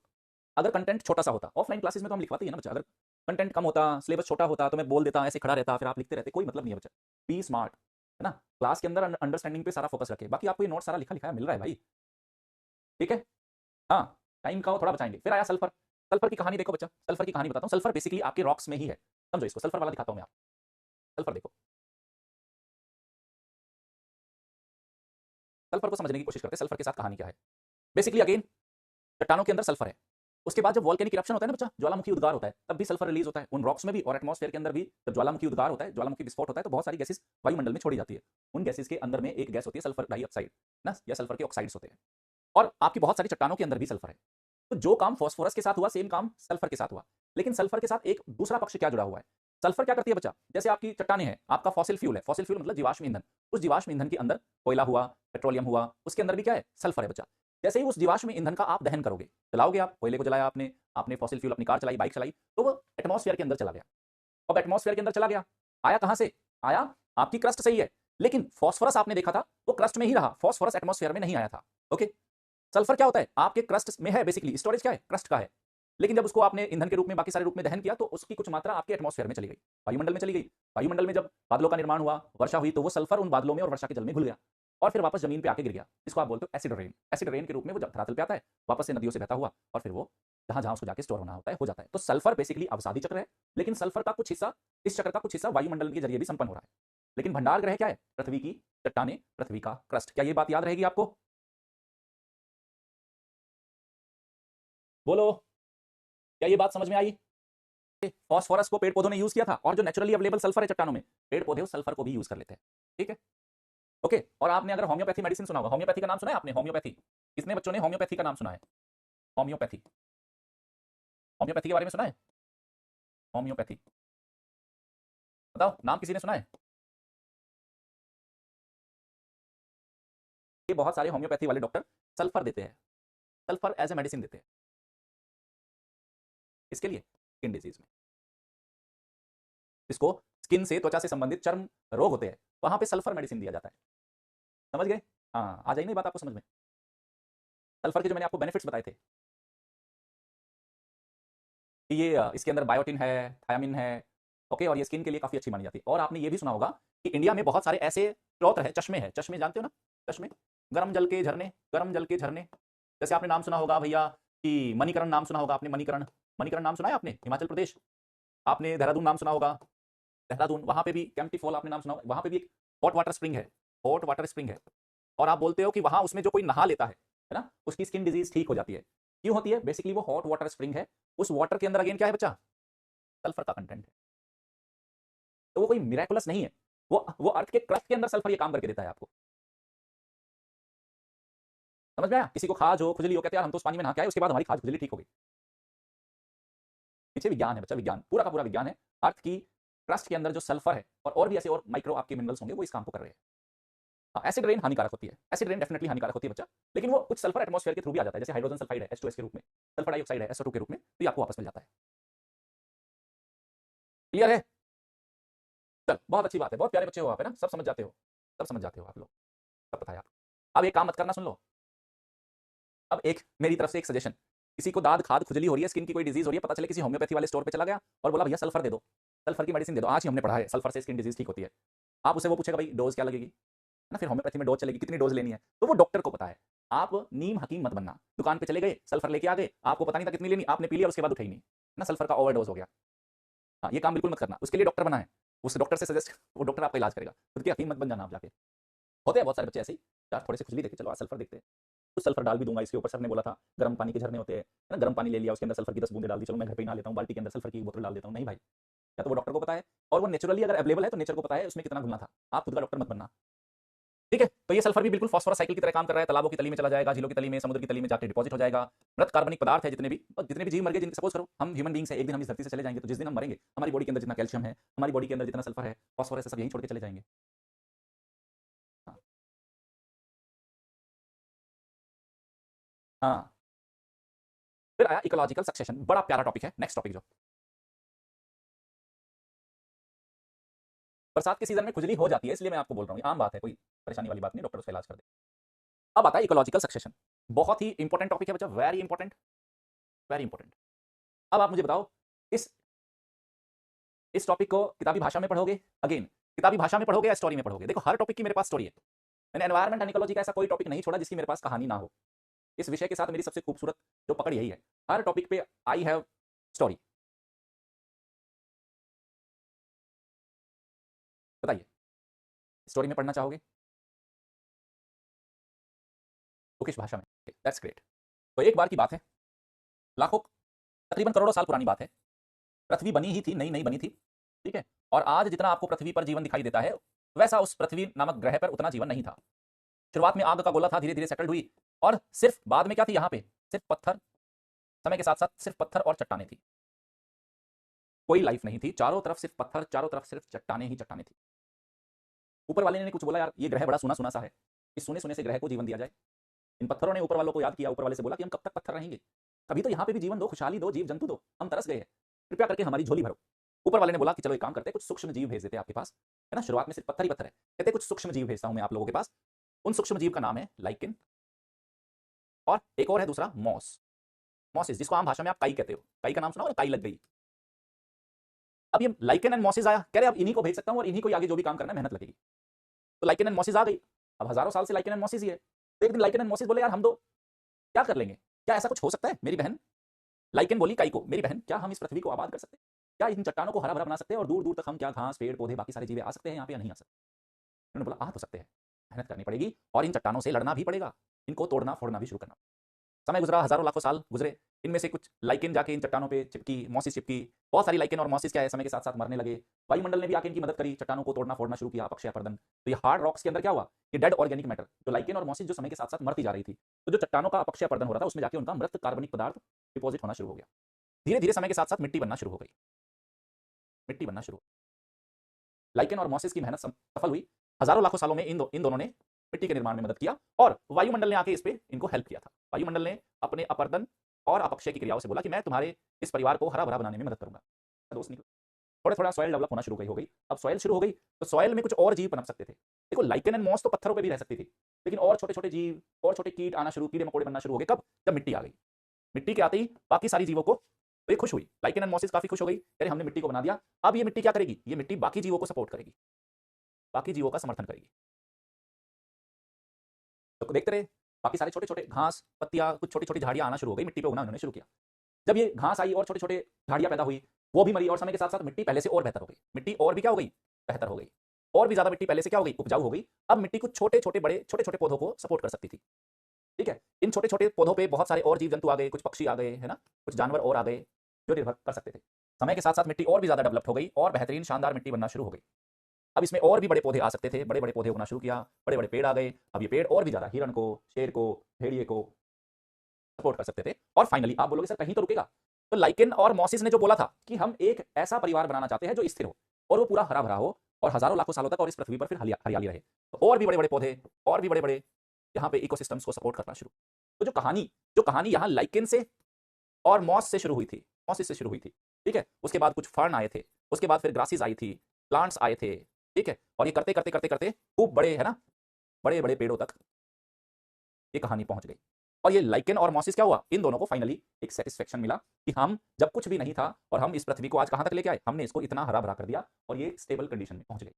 अगर कंटेंट छोटा सा होता, ऑफलाइन क्लासेस में तो हम लिखवाते हैं ना बच्चा, अगर कंटेंट कम होता, सिलेबस छोटा होता, तो मैं बोल देता, ऐसे खड़ा रहता, फिर आप लिखते रहते, कोई मतलब नहीं है बच्चा। बी स्मार्ट, है ना, क्लास के अंदर अंडरस्टैंडिंग पे सारा फोकस रखे, बाकी आपको ये नोट सारा लिखा लिखा मिल रहा है भाई। ठीक है, हाँ, टाइम का वो थोड़ा बचाएंगे। फिर आया सल्फर। सल्फर की कहानी देखो बच्चा, सल्फर की कहानी बताता हूँ। सल्फर बेसिकली आपके रॉक्स में ही है, समझो इसको। सल्फर वाला दिखाता हूँ मैं आपको। सल्फर देखो, सल्फर को समझने की कोशिश करते हैं, सल्फर के साथ कहानी क्या है। बेसिकली अगेन चट्टानों के अंदर सल्फर है। उसके बाद जब वॉल्केनिक इरप्शन होता है ना बच्चा, ज्वालामुखी उद्गार होता है, तब भी सल्फर रिलीज होता है उन रॉक्स में भी और एटमॉस्फेयर के अंदर भी। जब ज्वालामुखी उद्गार होता है, ज्वालामुखी विस्फोट होता है, तो बहुत सारी गैसेस वायुमंडल में छोड़ी जाती है। उन गैसेस के अंदर में एक गैस होती है सल्फर डाइऑक्साइड ना, या सल्फर के ऑक्साइड्स होते हैं। और आपकी बहुत सारी चट्टानों के अंदर भी सल्फर है। तो जो काम फॉस्फोरस के साथ हुआ, सेम काम सल्फर के साथ हुआ। लेकिन सल्फर के साथ एक दूसरा पक्ष क्या जुड़ा हुआ है? सल्फर क्या करती है बच्चा? जैसे आपकी चट्टाने हैं, आपका फॉसिल फ्यूल है, फॉसिल फ्यूल मतलब जीवाश्म ईंधन। उस जीवाश्म ईंधन के अंदर कोयला हुआ, पेट्रोलियम हुआ, उसके अंदर भी क्या है? सल्फर है बच्चा। जैसे ही उस जीवाश्म ईंधन का आप दहन करोगे, जलाओगे, आप कोयले को जलाया, आपने आपने फॉसिल फ्यूल, अपनी कार चलाई, बाइक चलाई, तो वो एटमॉस्फेयर के अंदर चला गया। अब एटमॉस्फेयर के अंदर चला गया, आया कहां से? आया आपकी क्रस्ट से ही है। लेकिन फॉस्फोरस आपने देखा था वो क्रस्ट में ही रहा, फॉस्फोरस एटमॉस्फेयर में नहीं आया था। ओके, सल्फर क्या होता है? आपके क्रस्ट में है, बेसिकली स्टोरेज क्या है? क्रस्ट का है। लेकिन जब उसको आपने ईंधन के रूप में, बाकी सारे रूप में दहन किया, तो उसकी कुछ मात्रा आपके एटमॉस्फेयर में चली गई, वायुमंडल में चली गई। वायुमंडल में जब बादलों का निर्माण हुआ, वर्षा हुई, तो वो सल्फर उन बादलों में और वर्षा के जल में घुल गया और फिर वापस जमीन पे आके गिर गया। इसको आप बोलते हो एसिड रेन। एसिड रेन के रूप में वो धरातल पे आता है, वापस से नदियों से बहता हुआ, और फिर वो जहां जहां उसको जाके स्टोर होना होता है हो जाता है। तो सल्फर बेसिकली अवसादी चक्र है, लेकिन सल्फर का कुछ हिस्सा, इस चक्र का कुछ हिस्सा वायुमंडल के जरिए भी संपन्न हो रहा है। लेकिन भंडार ग्रह क्या है? पृथ्वी की चट्टाने, पृथ्वी का क्रस्ट। क्या ये बात याद रहेगी आपको? बोलो, क्या ये बात समझ में आई? फॉस्फोरस को पेड़ पौधों ने यूज किया था, और जो नेचुरली अवेलेबल सल्फर है चट्टानों में, पेड़ पौधे उस सल्फर को भी यूज कर लेते हैं। ठीक है, ओके। और आपने अगर होम्योपैथी मेडिसिन सुना होगा, होम्योपैथी का नाम सुना है आपने? होम्योपैथी, कितने बच्चों ने होम्योपैथी का नाम सुना है? होम्योपैथी, होम्योपैथी के बारे में सुना है? होम्योपैथी, बताओ, नाम किसी ने सुना है? ये बहुत सारे होम्योपैथी वाले डॉक्टर सल्फर देते हैं, सल्फर एज ए मेडिसिन देते हैं। इसके लिए स्किन डिजीज में, इसको स्किन से, त्वचा से संबंधित चर्म रोग होते हैं, वहां पे सल्फर मेडिसिन दिया जाता है। समझ गए? हाँ, आ जाइए ना बात आपको समझ में। सल्फर के जो मैंने आपको बेनिफिट्स बताए थे कि ये इसके अंदर बायोटिन है, थायामिन है, ओके, और ये स्किन के लिए काफी अच्छी मानी जाती है। और आपने ये भी सुना होगा कि इंडिया में बहुत सारे ऐसे स्रोत है, चश्मे हैं, चश्मे जानते हो ना? चश्मे, गर्म जल के झरने, गर्म जल के झरने। जैसे आपने नाम सुना होगा भैया कि मणिकरण, नाम सुना होगा आपने? मणिकरण, मणिकरण नाम सुना है आपने? हिमाचल प्रदेश। आपने देहरादून नाम सुना होगा, देहरादून, वहां पे भी कैंपटी फॉल आपने नाम सुना होगा, वहां पे भी एक हॉट वाटर स्प्रिंग है, हॉट वाटर स्प्रिंग है। और आप बोलते हो कि वहां उसमें जो कोई नहा लेता है ना, उसकी स्किन डिजीज ठीक हो जाती है। क्यों होती है? बेसिकली वो हॉट वाटर स्प्रिंग है, उस वाटर के अंदर अगेन क्या है बच्चा? सल्फर का कंटेंट है। तो वो कोई मिराकुलस नहीं है, वो अर्थ के क्रस्ट के अंदर सल्फर ये काम करके देता है आपको। समझ में आया? किसी को खाज हो, खुजली हो, कहते हैं यार हम तो उस पानी में नहा के आए, उसके बाद हमारी खाज खुजली ठीक हो गई। पीछे विज्ञान है बच्चा, विज्ञान, पूरा का पूरा विज्ञान है। अर्थ की क्रस्ट के अंदर जो सल्फर है, और भी ऐसे और माइक्रो आपके मिनरल्स होंगे, वो इस काम को कर रहे हैं। एसिड रेन हानिकारक होती है, एसिड रेन डेफिनेटली हानिकारक होती है बच्चा, लेकिन वो कुछ सल्फर एटमॉस्फेयर के थ्रू भी आ जाता है। जैसे हाइड्रोजन सल्फाइड है H2S के रूप में, सल्फर डाइऑक्साइड है SO2 के रूप में, तो ये आपको वापस मिल जाता है। क्लियर है? चल, बहुत अच्छी बात है, बहुत प्यारे बच्चे हो आप, है ना, सब समझ जाते हो, सब समझ जाते हो आप लोग, सब पता है आप। अब एक काम मत करना, सुन लो। अब एक मेरी तरफ से एक सजेशन, किसी को दाद खाद खुजली हो रही है, स्किन की कोई डिजीज हो रही है, पता चले किसी होम्योपैथी वाले स्टोर पे चला गया और बोला भैया सल्फर दे दो, सल्फर की मेडिसिन दे दो, आज ही हमने पढ़ा है सल्फर से स्किन डिजीज ठीक होती है। आप उसे वो पूछेगा भाई डोज क्या लगेगी, है ना, फिर होम्योपैथी में डोज चलेगी, कितनी डोज लेनी है, तो वो डॉक्टर को पता है। आप नीम हकीम मत बनना, दुकान पे चले गए, सल्फर लेके आ गए, आपको पता नहीं था कितनी लेनी, आपने पी लिया, उसके बाद उठाई नहीं ना, सल्फर का ओवरडोज हो गया। हाँ, ये काम बिल्कुल मत करना, उसके लिए डॉक्टर बना है, उस डॉक्टर से सजेस्ट, वो डॉक्टर आपका इलाज करेगा, खुद के हकीम मत बन जाना आप जाके। होते हैं बहुत सारे बच्चे ऐसे ही, यार थोड़े से खुजली देखे, चलो आज सल्फर देखते हैं, कुछ सल्फर डाल भी दूंगा इसके ऊपर, सर ने बोला था गर्म पानी के झरने होते हैं ना, गर्म पानी ले लिया, उसके अंदर सल्फर की 10 बूंदे डाल दी, चलो मैं घर पे ही नहा लेता हूँ, बाल्टी के अंदर सल्फर की बोतल डाल देता हूँ। नहीं भाई, या तो वो डॉक्टर को पता है, और वो नेचुरली अगर अवेलेबल है तो नेचर को पता है उसमें कितना घुलना था। आप खुद का डॉक्टर मत बनना, ठीक है। तो ये सल्फर भी बिल्कुल फास्फोरस साइकिल की तरह काम कर रहा है, तालाबों की तली में चला जाएगा, झीलों की तली में, समुद्र की तली में जाकर डिपॉजिट हो जाएगा। मृत कार्बनिक पदार्थ है जितने भी जीव मर गए, जिनके सपोज करो हम ह्यूमन बींग्स है, एक दिन हम इस धरती से चले जाएंगे, तो जिस दिन हम मरेंगे हमारी बॉडी के अंदर जितना कैल्शियम है, हमारी बॉडी के अंदर जितना सल्फर है, फास्फोरस है, सब यहीं छोड़ के चले जाएंगे। हाँ, हाँ। फिर आया इकोलॉजिकल सक्सेशन, बड़ा प्यारा टॉपिक है। नेक्स्ट टॉपिक जो बरसात के सीजन में खुजली हो जाती है, इसलिए मैं आपको बोल रहा हूँ, आम बात है, कोई परेशानी वाली बात नहीं, डॉक्टर उसका इलाज कर दे। अब आता है इकोलॉजिकल सक्सेशन, बहुत ही इंपॉर्टेंट टॉपिक है बच्चा, वेरी इंपॉर्टेंट, वेरी इंपॉर्टेंट। अब आप मुझे बताओ, इस इस टॉपिक को किताबी भाषा में पढ़ोगे, अगेन किताबी भाषा में पढ़ोगे या स्टोरी में पढ़ोगे? देखो हर टॉपिक की मेरे पास स्टोरी है। मैंने एनवायरमेंट एंड इकोलॉजी का ऐसा कोई टॉपिक नहीं छोड़ा जिसकी मेरे पास कहानी ना हो। इस विषय के साथ मेरी सबसे खूबसूरत जो पकड़ यही है, हर टॉपिक पे आई हैव स्टोरी। बताइए, स्टोरी में पढ़ना चाहोगे तो किस भाषा में? That's great. तो एक बार की बात है, लाखों तकरीबन करोड़ों साल पुरानी बात है, पृथ्वी बनी ही थी, नई नई बनी थी, ठीक है। और आज जितना आपको पृथ्वी पर जीवन दिखाई देता है, वैसा उस पृथ्वी नामक ग्रह पर उतना जीवन नहीं था। शुरुआत में आग का गोला था, धीरे धीरे सेटल्ड हुई, और सिर्फ बाद में क्या थी यहाँ पे? सिर्फ पत्थर, समय के साथ साथ सिर्फ पत्थर और चट्टाने थी, कोई लाइफ नहीं थी, चारों तरफ सिर्फ पत्थर, चारों तरफ सिर्फ चट्टाने ही चट्टाने थी। ऊपर वाले ने कुछ बोला, यार ये ग्रह बड़ा सुना सुना सा है, इस सुने सुने से ग्रह को जीवन दिया जाए। इन पत्थरों ने ऊपर वालों को याद किया, ऊपर वाले से बोला कि हम कब तक पत्थर रहेंगे, कभी तो यहाँ पे भी जीवन दो, खुशहाली दो, जीव जंतु दो, हम तरस गए हैं, कृपया करके हमारी झोली भरो। ऊपर वाले ने बोला कि चलो एक काम करते हैं, कुछ सूक्ष्म जीव भेज देते हैं आपके पास, है ना, शुरुआत में सिर्फ पत्थर ही पत्थर है, कहते कुछ सूक्ष्म जीव भेजता हूं मैं आप लोगों के पास। उन सूक्ष्म जीव का नाम है लाइकेन, और एक और है दूसरा मॉस, मॉसिस, जिसको आम भाषा में आप काई कहते हो, काई का नाम सुना हो, काई लग गई। अब ये लाइकेन एंड मॉसिस आया, कह रहे अब इन्हीं को भेज सकता हूं और इन्हीं को आगे जो भी काम करना है मेहनत लगेगी। तो लाइकेन एंड मॉसिस आ गई। अब हजारों साल से लाइकेन एंड मॉसिस ही है, तो एक दिन लाइकेन एंड मॉसिस बोले यार हम दो क्या कर लेंगे, क्या ऐसा कुछ हो सकता है? मेरी बहन लाइकेन बोली काई को, मेरी बहन क्या हम इस पृथ्वी को आबाद कर सकते हैं, क्या इन चट्टानों को हरा भरा बना सकते हैं, और दूर दूर तक हम क्या घास पेड़ पौधे बाकी सारे जीव आ सकते हैं यहाँ पे या नहीं आ सकते? उन्होंने बोला आ तो सकते हैं, मेहनत करनी पड़ेगी और इन चट्टानों से लड़ना भी पड़ेगा, इनको तोड़ना फोड़ना भी शुरू करना। समय गुजरा, हजारों लाखों साल गुजरे, इनमें से कुछ लाइकेन जाके इन चट्टानों पे चिपकी, मॉसिस चिपकी, बहुत सारी लाइकेन और मॉसिस क्या है समय के साथ साथ मरने लगे। वायुमंडल ने भी आके इनकी मदद करी, चट्टानों को तोड़ना फोड़ना शुरू किया, अपक्षय अपर्दन। तो ये हार्ड रॉक्स के अंदर क्या हुआ, ये डेड ऑर्गेनिक मैटर, जो लाइकेन और मॉसिस जो समय के साथ साथ मरती जा रही थी, तो जो चट्टानों का अपक्षय अपर्दन हो रहा था उसमें जाके उनका मृत कार्बनिक पदार्थ डिपॉजिट होना शुरू हो गया। धीरे धीरे समय के साथ साथ मिट्टी बनना शुरू हो गई, मिट्टी बनना शुरू। लाइकेन और मॉसिस की मेहनत सफल हुई, हजारों लाखों सालों में इन दोनों ने मिट्टी के निर्माण में मदद किया, और वायुमंडल ने आके इस पे इनको हेल्प किया था। वायुमंडल ने अपने अपर्दन और अपक्षय की क्रियाओं से बोला कि मैं तुम्हारे इस परिवार को हरा भरा बनाने में मदद करूंगा। दोस्त निकल, थोड़ा थोड़ा सॉइल डेवलप होना शुरू हो गई। अब सॉइल शुरू हो गई तो सॉइल में कुछ और जीव पनप सकते थे। देखो लाइकेन एंड मॉस तो पत्थरों पे भी रह सकती थी, लेकिन और छोटे छोटे जीव और छोटे कीट आना शुरू, कीड़े मकोड़े बनना शुरू हो गए। कब? जब मिट्टी आ गई। मिट्टी के आते ही बाकी सारी जीवों को तो ये खुश हुई, लाइकेन एंड मॉसिस काफी खुश हो गई, अरे हमने मिट्टी को बना दिया। अब ये मिट्टी क्या करेगी, ये मिट्टी बाकी जीवों को सपोर्ट करेगी, बाकी जीवों का समर्थन करेगी। तो देखते रहे बाकी सारे छोटे छोटे घास पत्तियां, कुछ छोटी छोटी झाड़ियां आना शुरू हो गई, मिट्टी पे उगना उन्होंने शुरू किया। जब ये घास आई और छोटे छोटे झाड़ियां पैदा हुई, वो भी मरी, और समय के साथ साथ मिट्टी पहले से और बेहतर हो गई, मिट्टी और भी क्या हो गई, बेहतर हो गई, और भी ज्यादा मिट्टी पहले से क्या हो गई, उपजाऊ हो गई। अब मिट्टी कुछ छोटे छोटे बड़े छोटे छोटे पौधों को सपोर्ट कर सकती थी, ठीक है। इन छोटे छोटे पौधों पे बहुत सारे और जीव जंतु आ गए, कुछ पक्षी आ गए, है ना, कुछ जानवर और आ गए जो निर्भर कर सकते थे। समय के साथ साथ मिट्टी और भी ज्यादा डेवलप हो गई और बेहतरीन शानदार मिट्टी बनना शुरू हो गई। अब इसमें और भी बड़े पौधे आ सकते थे, बड़े बड़े पौधे उगना शुरू किया, बड़े बड़े पेड़ आ गए। अब ये पेड़ और भी ज्यादा हिरण को, शेर को, भेड़िए को सपोर्ट कर सकते थे। और फाइनली आप बोलोगे सर कहीं तो रुकेगा, तो लाइकेन और मॉसिस ने जो बोला था कि हम एक ऐसा परिवार बनाना चाहते हैं जो स्थिर हो और वो पूरा हरा भरा हो और हजारों लाखों सालों तक और इस पृथ्वी पर फिर हरियाली रहे, तो और भी बड़े बड़े पौधे और भी बड़े बड़े यहाँ पे इकोसिस्टम्स को सपोर्ट करना शुरू। तो जो कहानी यहाँ लाइकेन से और मॉस से शुरू हुई थी, मॉसिस से शुरू हुई थी, ठीक है। उसके बाद कुछ फर्न आए थे, उसके बाद फिर ग्रासेस आई थी, प्लांट्स आए थे, ठीक है। और ये करते करते करते करते खूब बड़े, है ना, बड़े बड़े पेड़ों तक ये कहानी पहुंच गई। और ये लाइकेन और मॉसिस क्या हुआ, इन दोनों को फाइनली एक सेटिस्फेक्शन मिला कि हम जब कुछ भी नहीं था और हम इस पृथ्वी को आज कहां तक लेके आए, हमने इसको इतना हरा भरा कर दिया और ये स्टेबल कंडीशन में पहुंच गई।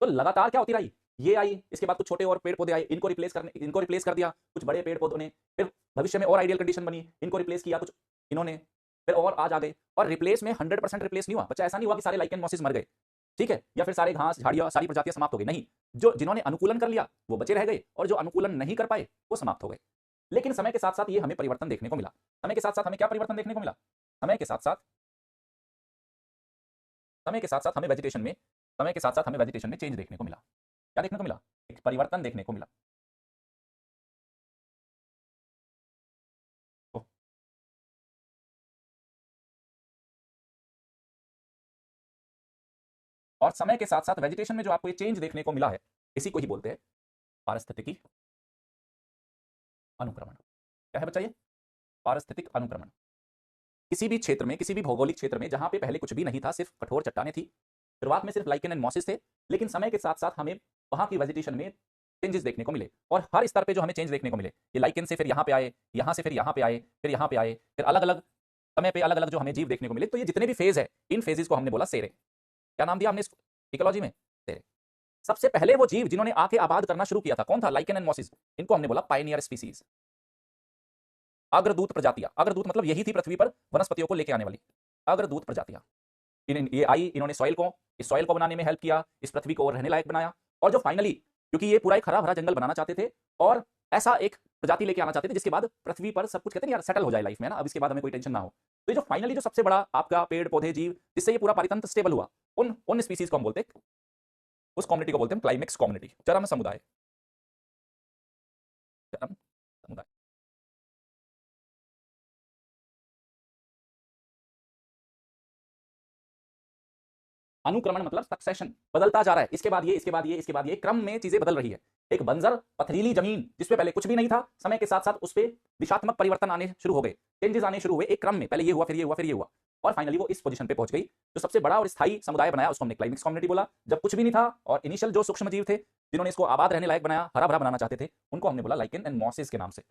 तो लगातार क्या होती रही, ये आई, इसके बाद कुछ छोटे और पेड़ पौधे आए, इनको रिप्लेस कर दिया कुछ बड़े पेड़ पौधों ने, फिर भविष्य में और आइडियल कंडीशन बनी, इनको रिप्लेस किया कुछ इन्होंने, फिर और आज आ गए। और रिप्लेस में 100% रिप्लेस नहीं हुआ बच्चा, ऐसा नहीं हुआ कि सारे लाइकेन मॉसिस मर गए, ठीक है, या फिर सारे घास झाड़ियां सारी प्रजातियां समाप्त हो गई, नहीं। जो जिन्होंने अनुकूलन कर लिया वो बचे रह गए और जो अनुकूलन नहीं कर पाए वो समाप्त हो गए। लेकिन समय के साथ साथ ये हमें परिवर्तन देखने को मिला। समय के साथ साथ हमें क्या परिवर्तन देखने को मिला? समय के साथ साथ हमें वेजिटेशन में चेंज देखने को मिला। क्या देखने को मिला? एक परिवर्तन देखने को मिला। और समय के साथ साथ वेजिटेशन में जो आपको ये चेंज देखने को मिला है, इसी को ही बोलते हैं पारिस्थितिकी अनुक्रमण। क्या है बच्चा ये? पारिस्थितिक अनुक्रमण। किसी भी क्षेत्र में, किसी भी भौगोलिक क्षेत्र में जहां पे पहले कुछ भी नहीं था, सिर्फ कठोर चट्टानें थी, शुरुआत में सिर्फ लाइकेन एंड मॉसिस थे, लेकिन समय के साथ साथ हमें वहां की वेजिटेशन में चेंजेस देखने को मिले। और हर स्तर पे जो हमें चेंज देखने को मिले, ये लाइकेन से फिर यहाँ पे आए, यहाँ से फिर यहाँ पे आए, फिर यहाँ पे आए, फिर अलग अलग समय पे अलग अलग जो हमें जीव देखने को मिले। तो ये जितने भी फेज है, इन फेजेस को हमने बोला सेरे। क्या नाम दिया हमने इकोलॉजी में? सेरे। सबसे पहले वो जीव जिन्होंने आके आबाद करना शुरू किया था, कौन था? Lichen and mosses. इनको हमने बोला पायनियर स्पीसीज, अग्रदूत प्रजातियां। अग्रदूत मतलब यही थी पृथ्वी पर वनस्पतियों को लेके आने वाली अग्रदूत प्रजातियां। ये आई, इन्होंने इस सॉइल को बनाने में हेल्प किया, इस पृथ्वी को और रहने लायक बनाया। और जो फाइनली, क्योंकि ये पूरा एक हरा भरा जंगल बनाना चाहते थे और ऐसा एक प्रजाति लेके आना चाहते थे जिसके बाद पृथ्वी पर सब कुछ, कहते हैं यार, सेटल हो जाए लाइफ में ना, अब इसके बाद हमें कोई टेंशन ना हो। तो ये जो फाइनली जो सबसे बड़ा आपका पेड़ पौधे जीव जिससे ये पूरा पारितंत्र स्टेबल हुआ, उन स्पीसीज को हम बोलते हैं, उस कम्युनिटी को बोलते हैं क्लाइमेक्स कम्युनिटी, चरम समुदाय। चरम समुदाय। अनुक्रमण मतलब सक्सेशन, बदलता जा रहा है, इसके बाद ये, इसके बाद ये, इसके बाद ये, क्रम में चीजें बदल रही है। एक बंजर पथरीली जमीन जिसपे पहले कुछ भी नहीं था, समय के साथ साथ उस पर दिशात्मक परिवर्तन आने शुरू हो गए, चेंजेस आने शुरू हुए एक क्रम में, पहले ये हुआ, फिर ये हुआ, फिर ये हुआ, और फाइनली वो इस पोजीशन पे पहुंच गई। जो सबसे बड़ा और स्थायी समुदाय बनाया उसको हमने क्लाइमेक्स कम्युनिटी बोला। जब कुछ भी नहीं था और इनिशियल जो सूक्ष्म जीव थे जिन्होंने इसको आबाद रहने लायक बनाया, हरा भरा बनाना चाहते थे, उनको हमने बोला लाइकेन एंड मॉसिस के नाम से।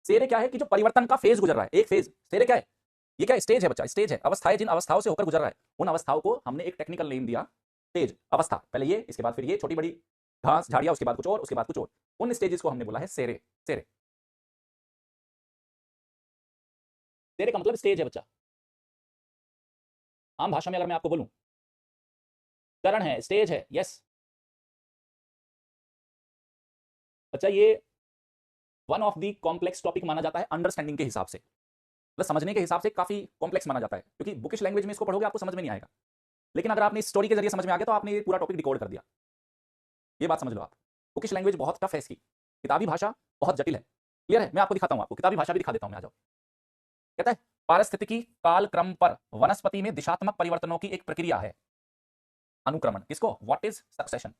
सेरे क्या है कि जो परिवर्तन का फेज गुजर रहा है, एक फेज। सेरे क्या है? ये क्या स्टेज है बच्चा? स्टेज है, अवस्था है, जिन अवस्थाओं से होकर गुजर रहा है, उन अवस्थाओं को हमने एक टेक्निकल नेम दिया स्टेज, अवस्था। पहले ये, इसके बाद फिर ये, छोटी बड़ी घास झाड़ियां, उसके बाद कुछ और, उसके बाद कुछ और, उन स्टेजेस को हमने बोला है सेरे। सेरे, सेरे का मतलब स्टेज है बच्चा। आम भाषा में अगर मैं आपको बोलूं, चरण है, स्टेज है। यस बच्चा, ये one of the complex topic माना जाता है अंडरस्टैंडिंग के हिसाब से, मतलब समझने के हिसाब से काफी कॉम्प्लेक्स माना जाता है, क्योंकि बुकिश लैंग्वेज में इसको पढ़ोगे आपको समझ में नहीं आएगा, लेकिन अगर आपने स्टोरी के जरिए समझ में आ गया तो आपने ये पूरा टॉपिक डिकोड कर दिया। ये बात समझ लो आप। बुकिश लैंग्वेज बहुत टफ है इसकी, किताबी भाषा बहुत जटिल है। क्लियर है? मैं आपको दिखाता हूं, आपको किताबी भाषा भी दिखा देता हूं मैं, आ जाओ। कहता है पारिस्थितिकी काल क्रम पर वनस्पति में दिशात्मक परिवर्तनों की एक प्रक्रिया है अनुक्रमण। किसको? What is succession?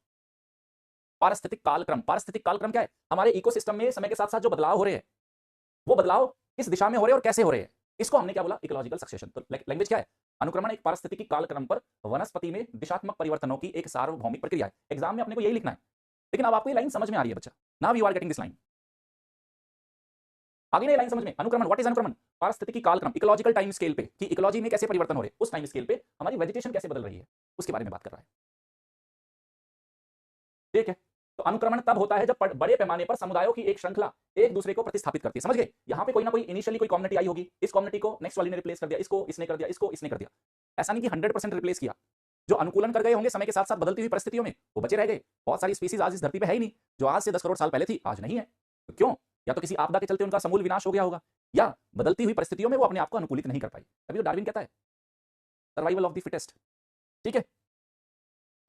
पारिस्थितिक कालक्रम। पारिस्थितिक कालक्रम क्या है? हमारे इकोसिस्टम में समय के साथ साथ जो बदलाव हो रहे हैं, वो बदलाव किस दिशा में हो रहे हैं और कैसे हो रहे हैं, इसको हमने क्या बोला? Ecological succession. तो लैंग्वेज क्या है? अनुक्रमण एक पारिस्थितिकी कालक्रम पर वनस्पति में दिशात्मक परिवर्तनों की एक सार्वभौमिक प्रक्रिया है। एग्जाम में अपने को यही लिखना है, लेकिन अब आपको ये लाइन समझ में आ रही है बच्चा। Now you are getting this line. आगे नहीं लाइन समझ में? अनुक्रमण, व्हाट इज अनुक्रमण? पारिस्थितिकी कालक्रम, इकोलॉजिकल टाइम स्केल पे, कि इकोलॉजी में कैसे परिवर्तन हो रहे हैं, उस टाइम स्केल पे हमारी वेजिटेशन कैसे बदल रही है, उसके बारे में बात कर रहा है। ठीक है? तो अनुक्रमण तब होता है जब बड़े पैमाने पर समुदायों की एक श्रृंखला एक दूसरे को प्रतिस्थापित करती है। समझ गए? यहां पे कोई ना कोई इनिशियली कोई कम्युनिटी आई होगी, इस कम्युनिटी को नेक्स्ट वाली ने रिप्लेस कर दिया, इसको इसने कर दिया, इसको इसने कर दिया। ऐसा नहीं कि 100% रिप्लेस किया। जो अनुकूलन कर गए होंगे समय के साथ साथ बदलती हुई परिस्थितियों में, वो बचे रह गए। बहुत सारी स्पीसीज आज इस धरती पे है ही नहीं, जो आज से 10 करोड़ साल पहले थी आज नहीं है। तो क्यों? या तो किसी आपदा के चलते उनका समूल विनाश हो गया होगा, या बदलती हुई परिस्थितियों में वो अपने आप को अनुकूलित नहीं कर पाई। तभी तो डार्विन कहता है सर्वाइवल ऑफ द फिटेस्ट। ठीक है?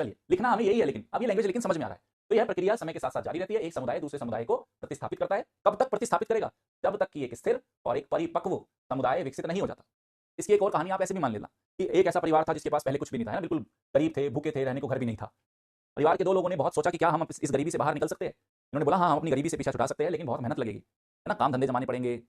चलिए, लिखना हमें यही है, लेकिन अब ये लैंग्वेज लेकिन समझ में आ रहा है। तो यह प्रक्रिया समय के साथ साथ जारी रहती है। एक समुदाय दूसरे समुदाय को प्रतिस्थापित करता है। कब तक प्रतिस्थापित करेगा? जब तक कि एक स्थिर और एक परिपक्व समुदाय विकसित नहीं हो जाता। इसकी एक और कहानी आप ऐसे भी मान लेना कि एक ऐसा परिवार था जिसके पास पहले कुछ भी नहीं था, है ना, बिल्कुल गरीब थे, भूखे थे, रहने को घर भी नहीं था। परिवार के दो लोगों ने बहुत सोचा कि क्या हम इस गरीबी से बाहर निकल सकते हैं। उन्होंने बोला हाँ, हम अपनी गरीबी से पीछा छुड़ा सकते हैं, लेकिन बहुत मेहनत लगेगी, है ना, काम धंधे जमाने पड़ेंगे।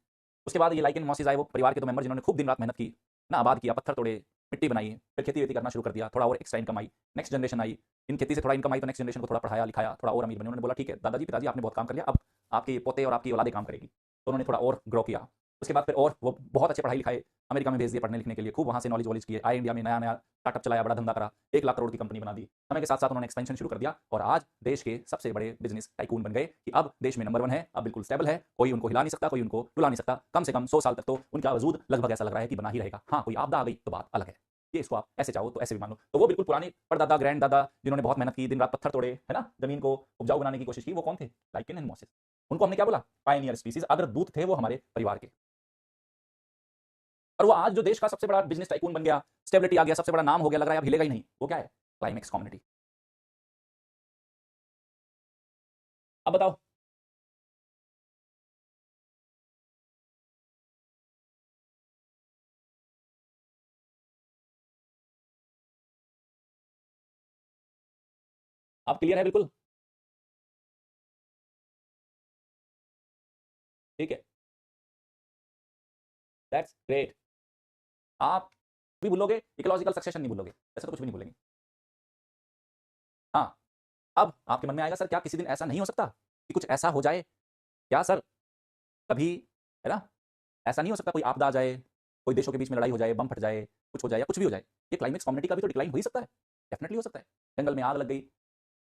उसके बाद ये लाइकेन मॉसिस आए, वो परिवार के दो मेंबर जिन्होंने खूब दिन रात मेहनत की ना, आबाद किया, पत्थर तोड़े, मिट्टी बनाई, फिर खेती वेती करना शुरू कर दिया, थोड़ा और एक्स्ट्रा इनकम आई। नेक्स्ट जनरेशन आई, इन खेती से थोड़ा इनकम आई तो नेक्स्ट जनरेशन को थोड़ा पढ़ाया लिखाया, थोड़ा और अमीर बने। उन्होंने बोला ठीक है दादाजी पिताजी आपने बहुत काम कर लिया, अब आपके पोते और आपकी औलादे काम करेगी। तो उन्होंने थोड़ा और ग्रो किया। उसके बाद फिर और वो बहुत अच्छे पढ़ाई लिखाए, अमेरिका में भेज दिए पढ़ने लिखने के लिए, खूब वहाँ से नॉलेज वॉलेज किए, आए इंडिया में नया नया स्टार्टअप चलाया, बड़ा धंधा करा, 1 लाख करोड़ की कंपनी बना दी। समय के साथ साथ उन्होंने एक्सपेंशन शुरू कर दिया और आज देश के सबसे बड़े बिजनेस टाइकून बन गए कि अब देश में नंबर 1 है, अब बिल्कुल स्टेबल है, कोई उनको हिला नहीं सकता, कोई उनको डुला नहीं सकता। कम से कम 100 साल तक तो उनका वजूद लगभग ऐसा लग रहा है कि बना ही रहेगा। हाँ, कोई आपदा आ गई तो बात अलग है, ये इसको आप ऐसे चाहो तो ऐसे भी मान लो। तो वो बिल्कुल पुराने परदादा ग्रैंड दादा जिन्होंने बहुत मेहनत की, दिन रात पत्थर तोड़े, है ना, जमीन को उपजाऊ बनाने की कोशिश की, वो कौन थे? Lichen and mosses. उनको हमने क्या बोला, पायनियर स्पीसीज। अगर दूत थे वो हमारे परिवार के, और वो आज जो देश का सबसे बड़ा बिजनेस टाइकून बन गया, स्टेबिलिटी आ गया, सबसे बड़ा नाम हो गया, लग रहा है अब हिलेगा ही नहीं, वो क्या है, क्लाइमेक्स कम्युनिटी। अब बताओ, आप क्लियर है बिल्कुल? ठीक है, दैट्स ग्रेट। आप भी भूलोगे, इकोलॉजिकल सक्सेशन नहीं भूलोगे, ऐसा तो कुछ भी नहीं भूलेंगे। हाँ, अब आपके मन में आएगा सर क्या किसी दिन ऐसा नहीं हो सकता कि कुछ ऐसा हो जाए, क्या सर कभी, है ना, ऐसा नहीं हो सकता कोई आपदा आ जाए, कोई देशों के बीच में लड़ाई हो जाए, बम फट जाए, कुछ हो जाए या कुछ भी हो जाए, ये क्लाइमेक्स कम्युनिटी का भी तो डिक्लाइन हो ही सकता है, डेफिनेटली हो सकता है। जंगल में आग लग गई,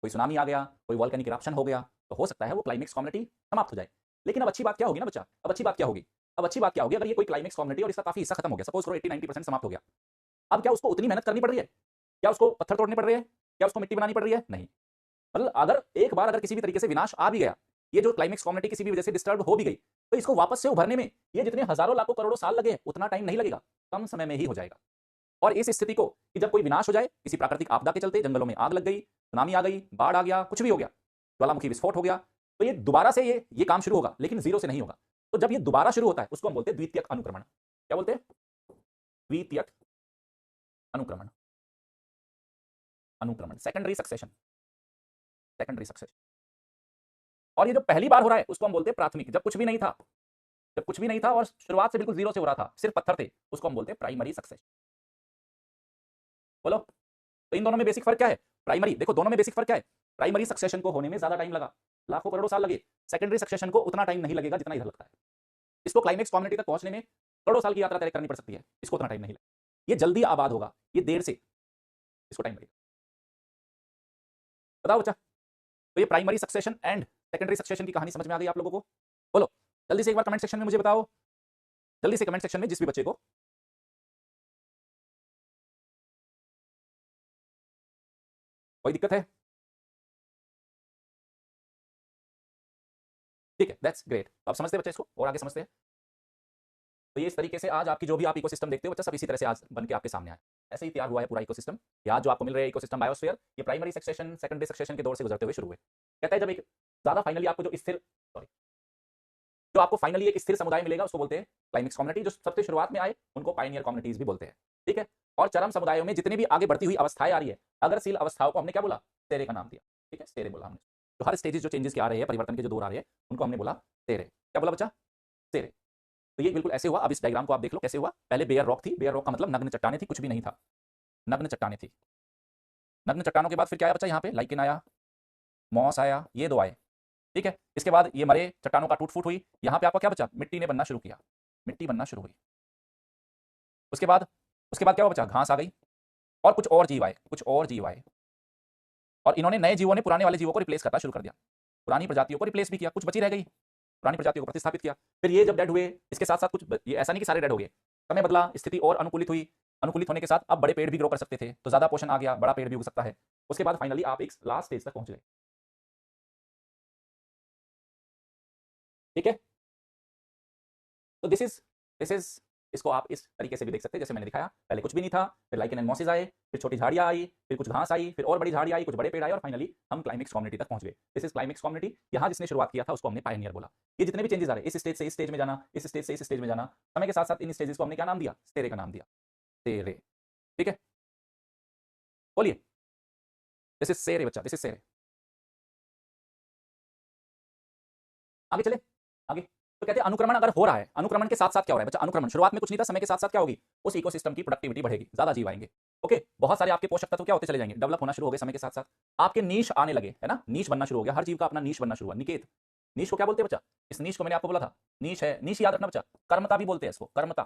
कोई सुनामी आ गया, कोई वॉल्केनिक इरप्शन हो गया, तो हो सकता है वो क्लाइमेक्स कम्युनिटी समाप्त हो जाए। लेकिन अब अच्छी बात क्या होगी ना बच्चा, अब अच्छी बात क्या होगी, अब अच्छी बात क्या होगी, अगर ये कोई क्लाइमेक्स कम्युनिटी और इसका काफी हिस्सा खत्म हो गया, सपोज करो 80-90% समाप्त हो गया, अब क्या उसको उतनी मेहनत करनी पड़ रही है, क्या उसको पत्थर तोड़ने पड़ रहे हैं, क्या उसको मिट्टी बनानी पड़ रही है, नहीं। मतलब अगर एक बार अगर किसी भी तरीके से विनाश आ भी गया, ये जो क्लाइमेक्स कम्युनिटी किसी भी वजह से डिस्टर्ब हो भी गई, तो इसको वापस से उभरने में ये जितने हजारों लाखों करोड़ों साल लगे उतना टाइम नहीं लगेगा, कम समय में ही हो जाएगा। और इस स्थिति को कि जब कोई विनाश हो जाए किसी प्राकृतिक आपदा के चलते, जंगलों में आग लग गई, सुनामी आ गई, बाढ़ आ गया, कुछ भी हो गया, ज्वालामुखी विस्फोट हो गया, तो ये दोबारा से ये काम शुरू होगा, लेकिन जीरो से नहीं होगा। तो जब ये दोबारा शुरू होता है उसको हम बोलते हैं द्वितीयक अनुक्रमण। क्या बोलते हैं? द्वितीयक अनुक्रमण, अनुक्रमण, सेकेंडरी सक्सेशन, सेकेंडरी सक्सेशन। और ये जो पहली बार हो रहा है उसको हम बोलते हैं प्राथमिक, जब कुछ भी नहीं था, जब कुछ भी नहीं था और शुरुआत से बिल्कुल जीरो से हो रहा था, सिर्फ पत्थर थे, उसको हम बोलते हैं प्राइमरी सक्सेशन। बोलो, तो इन दोनों में बेसिक फर्क क्या है? प्राइमरी, देखो दोनों में बेसिक फर्क क्या है, प्राइमरी सक्सेशन को होने में ज्यादा टाइम लगा, लाखों करोड़ों साल लगे, सेकेंडरी सक्सेशन को उतना टाइम नहीं लगेगा जितना इधर लगता है। इसको क्लाइमेक्स कम्युनिटी तक पहुंचने में करोड़ों साल की यात्रा तय करनी पड़ सकती है, इसको उतना टाइम नहीं लगेगा। ये जल्दी आबाद होगा, ये देर से, इसको टाइम लगेगा। बताओ बच्चा, तो ये primary succession and secondary succession की कहानी समझ में आ गई आप लोगों को? बोलो जल्दी से एक बार कमेंट सेक्शन में मुझे बताओ, जल्दी से कमेंट सेक्शन में जिस भी बच्चे को, कोई दिक्कत है? ठीक है, दैट्स ग्रेट। तो आप समझते हैं बच्चे इसको, और आगे समझते हैं। तो ये इस तरीके से आज आपकी जो भी आप इकोसिस्टम देखते हो बच्चा, सब इसी तरह से आज बन के आपके सामने आया, ऐसे ही तैयार हुआ है पूरा इकोसिस्टम। आज जो आपको मिल रहा है इकोसिस्टम बायोस्फीयर, ये प्राइमरी सक्सेशन सेकेंडरी सक्सेशन के दौर से गुजरते हुए शुरू हुए। कहता है जब एक ज्यादा फाइनली आपको जो स्थिर, सॉरी, जो आपको फाइनली एक स्थिर समुदाय मिलेगा उसको बोलते हैं क्लाइमेक्स कम्युनिटी। जो सबसे शुरुआत में आए उनको पायनियर कम्युनिटीज भी बोलते हैं, ठीक है। और चरम समुदायों में जितनी भी आगे बढ़ती हुई अवस्थाएं आ रही है, अग्रशील अवस्थाओं को हमने क्या बोला, तेरे का नाम दिया, ठीक है, तेरे बोला हमने। तो हर स्टेजेस जो चेंजेस के आ रहे हैं, परिवर्तन के जो दौर आ रहे हैं, उनको हमने बोला तेरे। क्या बोला बच्चा? तेरे। तो ये बिल्कुल ऐसे हुआ। अब इस डायग्राम को आप देख लो कैसे हुआ। पहले बेयर रॉक थी, बेयर रॉक का मतलब नग्न चट्टाने थी, कुछ भी नहीं था, नग्न चट्टाने थी। नग्न चट्टानों के बाद फिर क्या आया बच्चा, यहाँ पे लाइकेन आया, मॉस आया, ये दो आए, ठीक है। इसके बाद ये मरे चट्टानों का टूट फूट हुई, यहाँ पे आपका क्या बचा, मिट्टी ने बनना शुरू किया, मिट्टी बनना शुरू हुई। उसके बाद, उसके बाद क्या हुआ बच्चा, घास आ गई, और कुछ और जीव आए, कुछ और जीव आए, और इन्होंने, नए जीवों ने पुराने वाले जीवों को रिप्लेस करना शुरू कर दिया, पुरानी प्रजातियों को रिप्लेस भी किया, कुछ बची रह गई, पुरानी प्रजातियों को प्रतिस्थापित किया। फिर ये जब डेड हुए, इसके साथ साथ कुछ, ये ऐसा नहीं कि सारे डेड हो गए, समय बदला, स्थिति और अनुकूलित हुई, अनुकूलित होने के साथ अब बड़े पेड़ भी ग्रो कर सकते थे, तो ज्यादा पोषण आ गया, बड़ा पेड़ भी उग सकता है। उसके बाद फाइनली आप एक लास्ट स्टेज तक पहुंच गए, ठीक है। तो दिस इज इसको आप इस तरीके से भी देख सकते हैं जैसे मैंने दिखाया, पहले कुछ भी नहीं था, फिर लाइकेन एंड मॉसेस आए, फिर छोटी झाड़ियां आई, फिर कुछ घास आई, फिर और बड़ी झाड़ियां आई, कुछ बड़े पेड़ आए, और फाइनली हम क्लाइमेक्स कम्युनिटी तक पहुंच गए। This is climax community. यहाँ जिसने शुरुआत किया था उसको हमने पायनियर बोला। ये जितने भी चेंजेस आ रहे हैं, इस स्टेज से इस स्टेज में जाना, इस स्टेज से इस स्टेज में जाना, समय के साथ साथ इन स्टेजेस को हमने क्या नाम दिया, तेरे का नाम दिया, तेरे, ठीक है। बोलिए, दिस इज सेरे बच्चा, दिस इज सेरे। आगे चले, आगे। तो कहते हैं अनुक्रमण अगर हो रहा है, अनुक्रमण के साथ साथ क्या हो रहा है बच्चा, अनुक्रमण शुरुआत में कुछ नहीं था, समय के साथ साथ क्या होगी, उस इकोसिस्टम की प्रोडक्टिविटी बढ़ेगी, ज्यादा जीव आएंगे, ओके। बहुत सारे आपके पोषक तत्व क्या होते चले जाएंगे, डेवलप होना शुरू हो गए समय के साथ साथ, आपके नीश आने लगे, है ना, नीश बनना शुरू हो गया, हर जीव का अपना नीश बनना शुरू हुआ, निकेत। नीश को क्या बोलते हैं बच्चा, इस नीश को मैंने आपको बोला था, नीश है, नीश याद रखना बच्चा, कर्मता भी बोलते हैं इसको, कर्मता,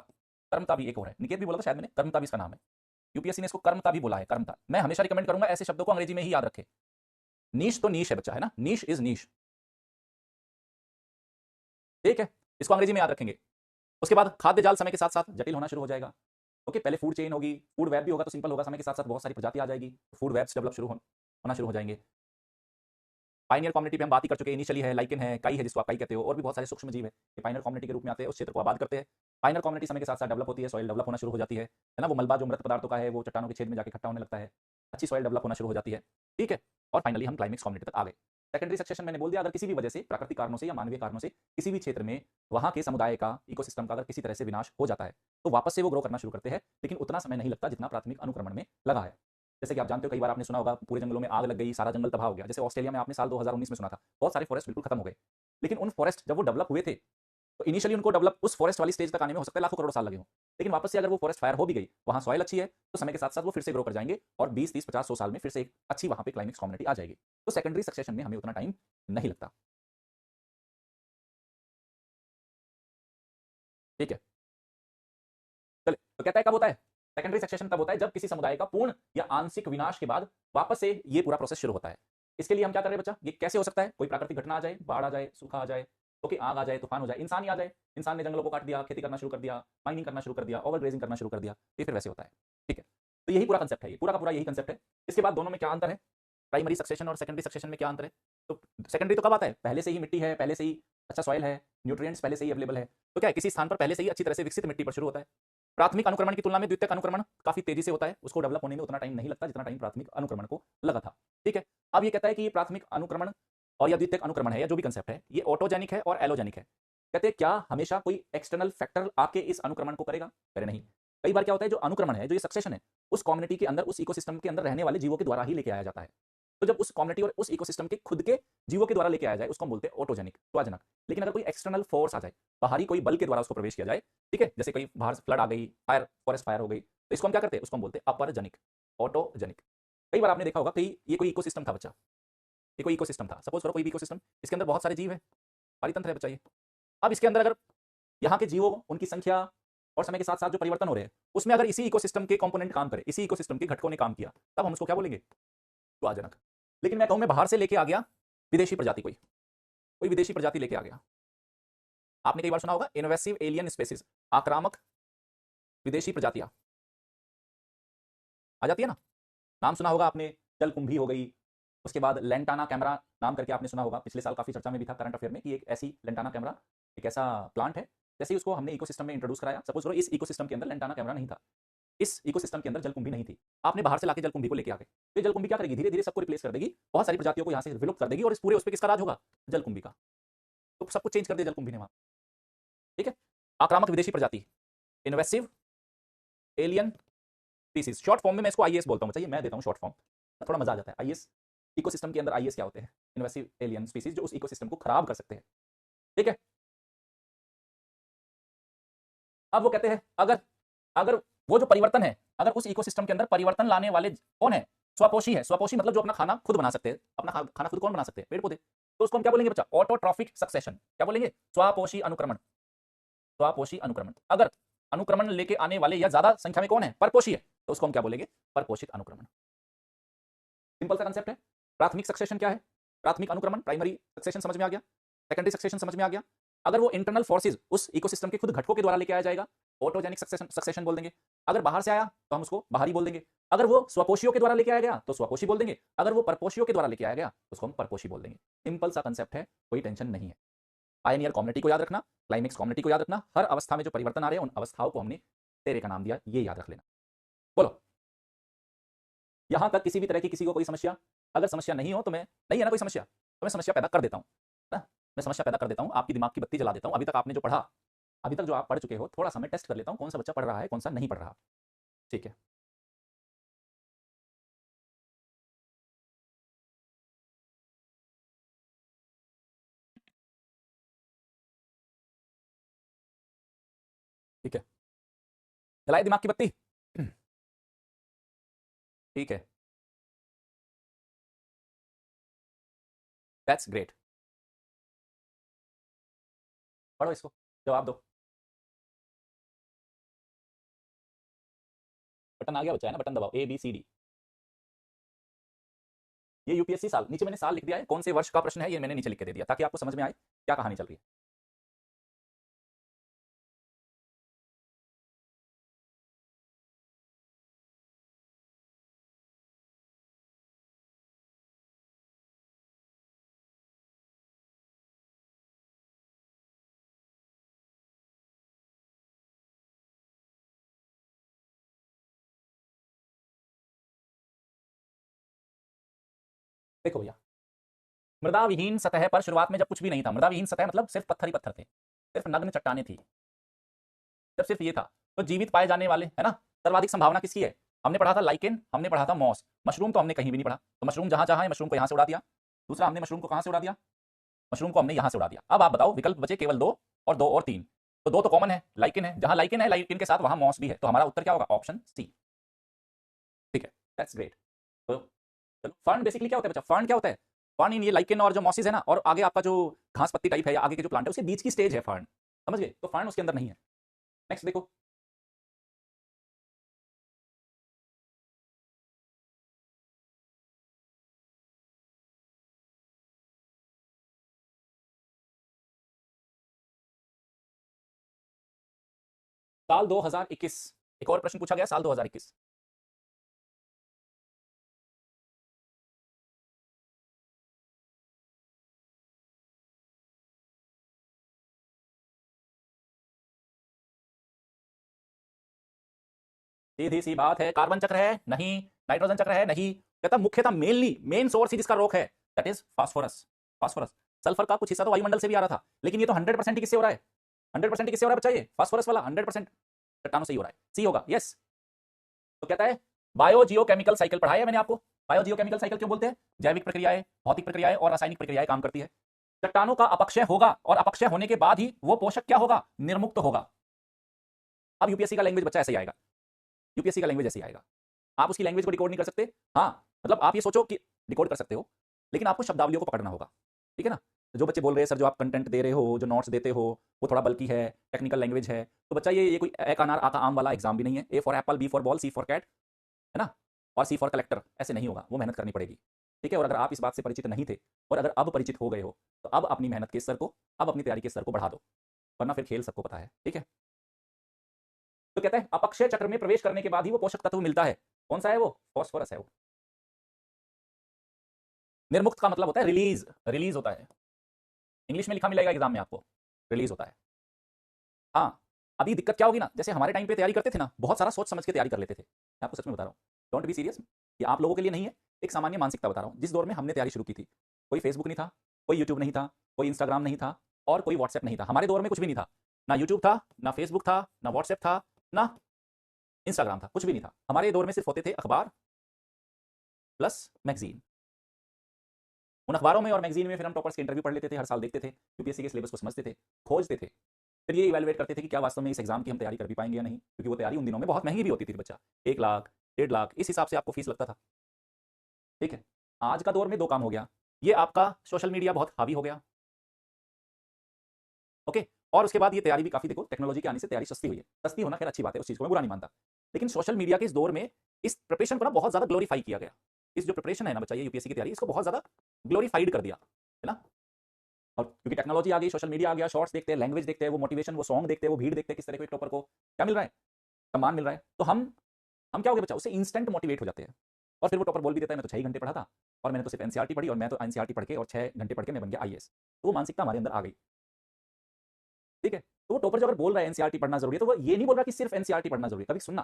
कर्मता भी एक और है, निकेत भी बोला था शायद मैंने, कर्मता भी इसका नाम है, यूपीएससी ने इसको कर्मता भी बोला है, कर्मता। मैं हमेशा रिकमेंड करूंगा ऐसे शब्दों को अंग्रेजी में ही याद रखे। नीश तो नीश है बच्चा, है ना, नीश इज नीश, ठीक है, इसको अंग्रेजी में याद रखेंगे। उसके बाद खाद्य जाल समय के साथ साथ जटिल होना शुरू हो जाएगा, ओके। पहले फूड चेन होगी, फूड वेब भी होगा तो सिंपल होगा, समय के साथ साथ बहुत सारी प्रजाति आ जाएगी, फूड वेब्स डेवलप होना शुरू हो जाएंगे। पाइनियर कम्युनिटी पे हम बात ही कर चुके हैं, इनिशियली है, लाइकेन है, काई है जिसको आप काई कहते हो, और भी बहुत सारे सूक्ष्म जीव है ये पाइनियर कम्युनिटी के रूप में आते हैं, उस क्षेत्र को आबाद करते हैं। पाइनियर कम्युनिटी समय के साथ साथ डेवलप होती है, सॉइल डेवलप होना शुरू हो जाती है ना, वो मलबा जो मृत पदार्थों का है वो चट्टानों के छेद में जाकर इकट्ठा होने लगता है, अच्छी सॉइल डेवलप होना शुरू हो जाती है, ठीक है। और फाइनली हम क्लाइमेक्स कम्युनिटी तक आ गए। सेकेंडरी सक्सेशन मैंने बोल दिया, अगर किसी भी वजह से, प्राकृतिक कारणों से या मानवीय कारणों से किसी भी क्षेत्र में वहां के समुदाय का, इकोसिस्टम का अगर किसी तरह से विनाश हो जाता है तो वापस से वो ग्रो करना शुरू करते हैं, लेकिन उतना समय नहीं लगता जितना प्राथमिक अनुक्रमण में लगा है। जैसे कि आप जानते हो, कई बार आपने सुना होगा पूरे जंगलों में आग लग गई, सारा जंगल तबाह हो गया। जैसे ऑस्ट्रेलिया में आपने साल 2019 में सुना था, बहुत सारे फॉरेस्ट बिल्कुल खत्म हो गए। लेकिन उन फॉरेस्ट जब वो डेवलप हुए थे, तो इनिशियली उनको डेवलप उस फॉरेस्ट वाली स्टेज तक आने में हो सकता है लाखों करोड़ साल लगे हों, लेकिन वापस से अगर वो फॉरेस्ट फायर हो भी गई, वहां सॉइल अच्छी है, तो समय के साथ साथ वो फिर से ग्रो कर जाएंगे और 20, 30, 50, 100 साल में फिर से एक अच्छी वहां पे क्लाइमेक्स कम्युनिटी आ जाएगी। तो सेकेंडरी सक्सेशन में हमें उतना टाइम नहीं लगता, ठीक है। चले, तो कहता है कब होता है सेकेंडरी सक्सेशन? तब होता है जब किसी समुदाय का पूर्ण या आंशिक विनाश के बाद वापस से ये पूरा प्रोसेस शुरू होता है। इसके लिए हम क्या कर रहे हैं बच्चा, ये कैसे हो सकता है? कोई प्राकृतिक घटना आ जाए, बाढ़ आ जाए, सूखा आ जाए, ओके, आग आ जाए, तूफान हो जाए, इंसान ही आ जाए, इंसान ने जंगलों को काट दिया, खेती करना शुरू कर दिया, माइनिंग करना शुरू कर दिया, ओवर ग्रेजिंग करना शुरू कर दिया, ये फिर वैसे होता है, ठीक है। तो यही पूरा कंसेप्ट है, ये पूरा का पूरा यही कंसेप्ट है। इसके बाद दोनों में क्या अंतर है, प्राइमरी सक्सेशन और सेकेंडरी सक्सेशन में क्या अंतर है? तो सेकेंडरी तो कब आता है, पहले से ही मिट्टी है, पहले से ही अच्छा सॉइल है, न्यूट्रिएंट्स पहले से ही अवेलेबल है, तो क्या है, किसी स्थान पर पहले से ही अच्छी तरह से विकसित मिट्टी पर शुरू होता है। प्राथमिक अनुक्रमण की तुलना में द्वितीयक अनुक्रमण काफी तेजी से होता है, उसको डेवलप होने में उतना टाइम नहीं लगता जितना टाइम प्राथमिक अनुक्रमण को लगा था, ठीक है। अब ये कहता है कि ये प्राथमिक अनुक्रमण और या द्वितीयक अनुक्रमण है, या जो भी कंसेप्ट है, ये ऑटोजेनिक है और एलोजेनिक है। कहते हैं क्या हमेशा कोई एक्सटर्नल फैक्टर आके इस अनुक्रमण को करेगा? करे नहीं। कई बार क्या होता है, जो अनुक्रमण है, जो ये सक्सेशन है, उस कम्युनिटी के अंदर, उस इकोसिस्टम के अंदर रहने वाले जीवों के द्वारा ही लेके आया जाता है। तो जब उस कम्युनिटी और उस इकोसिस्टम के खुद के जीवों के द्वारा लेके आया जाए, उसको हम बोलते हैं ऑटोजेनिक, स्वाजनक। लेकिन अगर कोई एक्सटर्नल फोर्स आ जाए, बाहरी कोई बल के द्वारा उसको प्रवेश किया जाए, ठीक है, जैसे कोई बाहर फ्लड आ गई, फायर, फॉरेस्ट फायर हो गई, तो इसको हम क्या करते हैं, उसको हम बोलते हैं अपरजनिक, ऑटोजेनिक। कई बार आपने देखा होगा कि ये कोई इकोसिस्टम था बच्चा, ये कोई इकोसिस्टम था, सपोज करो कोई भी इकोसिस्टम, इसके अंदर बहुत सारे जीव है, पारितंत्र है बच्चा ये। अब इसके अंदर अगर यहाँ के जीवों, उनकी संख्या और समय के साथ साथ जो परिवर्तन हो रहे हैं, उसमें अगर इसी इकोसिस्टम के कंपोनेंट काम करे, इसी इकोसिस्टम के घटकों ने काम किया, तब हम उसको क्या बोलेंगे, स्वाजनक। लेकिन मैं कहूं, मैं बाहर से लेके आ गया विदेशी प्रजाति, कोई कोई विदेशी प्रजाति लेके आ गया, आपने कई बार सुना होगा इन्वेसिव एलियन स्पेसिस, आक्रामक विदेशी प्रजातियां आ जाती है ना, नाम सुना होगा आपने, जलकुंभी हो गई, उसके बाद लेंटाना कैमरा नाम करके आपने सुना होगा, पिछले साल काफी चर्चा में भी था करंट अफेयर में, कि एक ऐसी लेंटाना कैमरा एक ऐसा प्लांट है, जैसे ही उसको हमने इकोसिस्टम में इंट्रोड्यूस कराया, सपोज करो इस इकोसिस्टम के अंदर लेंटाना कैमरा नहीं था, इस इकोसिस्टम के अंदर जलकुंभी नहीं थी, आपने बाहर से लाके जलकुंभी को लेके आ गए, तो जलकुंभी क्या करेगी, धीरे धीरे सबको रिप्लेस कर देगी, बहुत सारी प्रजातियों को यहाँ से विलुप्त कर देगी, और इस पूरे उस पर किसका राज होगा, जलकुंभी का। तो सब कुछ चेंज कर दिया जलकुंभी ने वहां, ठीक है। आक्रामक विदेशी प्रजाति, invasive alien species, short form में मैं इसको आईएस बोलता हूं, चाहिए मैं देता हूं शॉर्ट फॉर्म, थोड़ा मजा आ जाता है। आईएस, इकोसिस्टम के अंदर आईएस क्या होते हैं, इन्वेसिव एलियन स्पीसीज, जो उस इकोसिस्टम को खराब कर सकते हैं, ठीक है। अब वो कहते हैं, अगर अगर वो जो परिवर्तन है, अगर उस इकोसिस्टम के अंदर परिवर्तन लाने वाले कौन है, स्वपोषी है। स्वपोषी मतलब जो अपना खाना खुद बना सकते हैं, अपना खाना खुद कौन बना सकते हैं, पेड़ पौधे। तो उसको हम क्या बोलेंगे बच्चा, ऑटोट्रॉफिक सक्सेशन, क्या बोलेंगे, स्वपोषी अनुक्रमण, स्वपोषी अनुक्रमण। अगर अनुक्रमण लेके आने वाले या ज्यादा संख्या में कौन है, परपोषी है, तो उसको हम क्या बोलेंगे, परपोषित अनुक्रमण। सिंपल सा कंसेप्ट है। प्राथमिक सक्सेशन क्या है, प्राथमिक अनुक्रमण, प्राइमरी सक्सेशन समझ में आ गया, सेकेंडरी सक्सेशन समझ में आ गया। अगर वो इंटरनल फोर्सेज उस इकोसिस्टम के खुद घटकों के द्वारा लेके आया जाएगा, ऑटोजेनिक सक्सेशन, सक्सेशन बोल देंगे। अगर बाहर से आया तो हम उसको बाहरी बोल देंगे। अगर वो स्वपोषियों के द्वारा लेके आया गया तो स्वपोषी बोल देंगे। अगर वो परपोषियों के द्वारा लेके आया गया तो उसको हम परपोषी बोल देंगे। सिंपल सा कंसेप्ट है, कोई टेंशन नहीं है। पायनियर कम्युनिटी को याद रखना, क्लाइमेक्स कम्युनिटी को याद रखना, हर अवस्था में जो परिवर्तन आ रहे हैं उन अवस्थाओं को हमने तेरे का नाम दिया, ये याद रख लेना। बोलो, यहां तक किसी भी तरह की किसी को कोई समस्या? अगर समस्या नहीं हो तो मैं, नहीं है ना कोई समस्या, तो मैं समस्या पैदा कर देता हूं ना, मैं समस्या पैदा कर देता हूं, आपकी दिमाग की बत्ती जला देता हूं। अभी तक आपने जो पढ़ा, अभी तक जो आप पढ़ चुके हो, थोड़ा सा मैं टेस्ट कर लेता हूं, कौन सा बच्चा पढ़ रहा है, कौन सा नहीं पढ़ रहा, ठीक है। ठीक है, जलाए दिमाग की बत्ती, ठीक है, दैट्स ग्रेट। पढ़ो इसको, जवाब दो। बटन आ गया बच्चा, है ना, बटन दबाओ, ABCD। ये यूपीएससी साल, नीचे मैंने साल लिख दिया है, कौन से वर्ष का प्रश्न है ये मैंने नीचे लिख के दे दिया, ताकि आपको समझ में आए क्या कहानी चल रही है। देखो भैया, मृदा विहीन सतह पर शुरुआत में जब कुछ भी नहीं था, मृदा विहीन सतह मतलब सिर्फ पत्थर ही पत्थर थे, सिर्फ नग्न चट्टाने थी, जब सिर्फ ये था, तो जीवित पाए जाने वाले, है ना, सर्वाधिक संभावना किसकी है? हमने पढ़ा था लाइकेन, हमने पढ़ा था मॉस, मशरूम तो हमने कहीं भी नहीं पढ़ा, तो मशरूम जहां जहां है मशरूम को यहां से उड़ा दिया। दूसरा, हमने मशरूम को कहां से उड़ा दिया? मशरूम को हमने यहां से उड़ा दिया। अब आप बताओ, विकल्प बचे केवल दो, और दो और तीन, तो दो तो कॉमन है, लाइकेन है, जहां लाइकेन है लाइकेन के साथ वहां मॉस भी है, तो हमारा उत्तर क्या होगा? Option C. ठीक है, दैट्स ग्रेट। तो चलो, फर्न बेसिकली क्या होता है बच्चा? फर्न क्या होता है? फर्न इन ये लाइकेन और जो मॉसिस है ना, और आगे आपका जो घास पत्ती टाइप है या आगे के जो प्लांट है उसके बीच की स्टेज है फर्न, समझ गए? तो फर्न उसके अंदर नहीं है। नेक्स्ट देखो, साल 2021, एक और प्रश्न पूछा गया साल 2021। सीधी सी बात है, कार्बन चक्र है नहीं, नाइट्रोजन चक्र है नहीं, कहता मुख्यतः मेनली मेन सोर्स ही जिसका रोक है that is phosphorus. Phosphorus, sulphur का कुछ हिस्सा तो वायुमंडल से भी आ रहा था, लेकिन ये तो 100% ही किससे हो रहा है? 100% किससे हो रहा है बच्चा? ये फास्फोरस वाला 100% चट्टानों से ही हो रहा है। सी होगा, यस। तो कहता है बायोजियोकेमिकल साइकिल पढ़ाया है मैंने आपको। बायोजियोकेमिकल साइकिल क्यों बोलते हैं? जैविक प्रक्रियाएं, भौतिक प्रक्रियाएं और रासायनिक प्रक्रियाएं काम करती है। चट्टानों का अपक्षय होगा, और अपक्षय होने के बाद ही वो पोषक क्या होगा? निर्मुक्त होगा। अब यूपीएससी का लैंग्वेज बच्चा ऐसे ही आएगा, यूपीएससी का लैंग्वेज ऐसे ही आएगा। आप उसकी लैंग्वेज को डिकोड नहीं कर सकते, हाँ, मतलब आप ये सोचो कि डिकोड कर सकते हो, लेकिन आपको शब्दावलियों को पकड़ना होगा, ठीक है ना? तो जो बच्चे बोल रहे हैं सर जो आप कंटेंट दे रहे हो, जो नोट्स देते हो, वो थोड़ा बल्कि है, टेक्निकल लैंग्वेज है, तो बच्चा ये कोई ए का अनार आ का आम वाला एग्जाम भी नहीं है। A for apple, B for ball, C for cat, है ना, और सी फॉर कलेक्टर, ऐसे नहीं होगा, वो मेहनत करनी पड़ेगी। ठीक है, और अगर आप इस बात से परिचित नहीं थे और अगर अब परिचित हो गए हो, तो अब अपनी मेहनत के स्तर को, अब अपनी तैयारी के स्तर को बढ़ा दो, वरना फिर खेल सबको पता है। ठीक है, तो कहता है अपक्षय चक्र में प्रवेश करने के बाद ही वो पोषक तत्व मिलता है। कौन सा है वो? फॉस्फोरस है वो। निर्मुक्त का मतलब होता है रिलीज, रिलीज होता है, इंग्लिश में लिखा मिलेगा एग्जाम में आपको, रिलीज होता है। हाँ, अभी दिक्कत क्या होगी ना, जैसे हमारे टाइम पे तैयारी करते थे ना, बहुत सारा सोच समझ के तैयारी कर लेते थे। मैं आपको सच में बता रहा हूँ, डोंट बी सीरियस, ये आप लोगों के लिए नहीं है, एक सामान्य मानसिकता बता रहा हूँ। जिस दौर में हमने तैयारी शुरू की थी, कोई फेसबुक नहीं था, कोई यूट्यूब नहीं था, कोई इंस्टाग्राम नहीं था, और कोई व्हाट्सएप नहीं था। हमारे दौर में कुछ भी नहीं था, ना यूट्यूब था, ना फेसबुक था, ना व्हाट्सएप था, ना इंस्टाग्राम था, कुछ भी नहीं था। हमारे दौर में सिर्फ होते थे अखबार प्लस मैगजीन। उन अखबारों में और मैगजीन में फिर हम टॉपर्स के इंटरव्यू पढ़ लेते थे, हर साल देखते थे, यूपीएससी के सिलेबस को समझते थे, खोजते थे, फिर ये इवैल्यूएट करते थे कि क्या वास्तव में इस एग्जाम की हम तैयारी कर भी पाएंगे या नहीं, क्योंकि वो तैयारी उन दिनों में बहुत महंगी भी होती थी बच्चा, 1 लाख 1.5 लाख इस हिसाब से आपको फीस लगता था। ठीक है, आज का दौर में दो काम हो गया, ये आपका सोशल मीडिया बहुत हावी हो गया, ओके, और उसके बाद ये तैयारी भी काफी, देखो टेक्नोलॉजी के आने से तैयारी सस्ती हुई है। सस्ती होना खैर अच्छी बात है, उस चीज को मैं बुरा नहीं मानता, लेकिन सोशल मीडिया के इस दौर में इस प्रिपरेशन को ना बहुत ज्यादा ग्लोरीफाई किया गया। इस जो प्रिपरेशन है ना बच्चा, ये यूपीएससी की तैयारी, इसको बहुत ज्यादा ग्लोरीफाइड कर दिया, है ना? और क्योंकि टेक्नोलॉजी आ गई, सोशल मीडिया आ गया, शॉर्ट्स देखते हैं, लैंग्वेज देखते हैं, वो मोटिवेशन, वो सॉन्ग देखते हैं, वो भीड़ देखते हैं, किस तरह के टॉपर को क्या मिल रहा है? सम्मान मिल रहा है, तो हम क्या हो गया बच्चा, उससे इंस्टेंट मोटिवेट हो जाते हैं। और फिर वो टॉपर बोल भी देता है मैं तो 6 ही घंटे पढ़ा था, और मैंने तो सिर्फ एनसीईआरटी पढ़ी, और मैं तो एनसीईआरटी पढ़ के और 6 घंटे पढ़ के मैं बन गया आईएएस। तो वो मानसिकता हमारे अंदर आ गई। ठीक है, तो वो टॉपर जो अगर बोल रहा है एनसीईआरटी पढ़ना जरूरी है, तो वो ये नहीं बोल रहा कि सिर्फ एनसीईआरटी पढ़ना जरूरी है। कभी सुनना,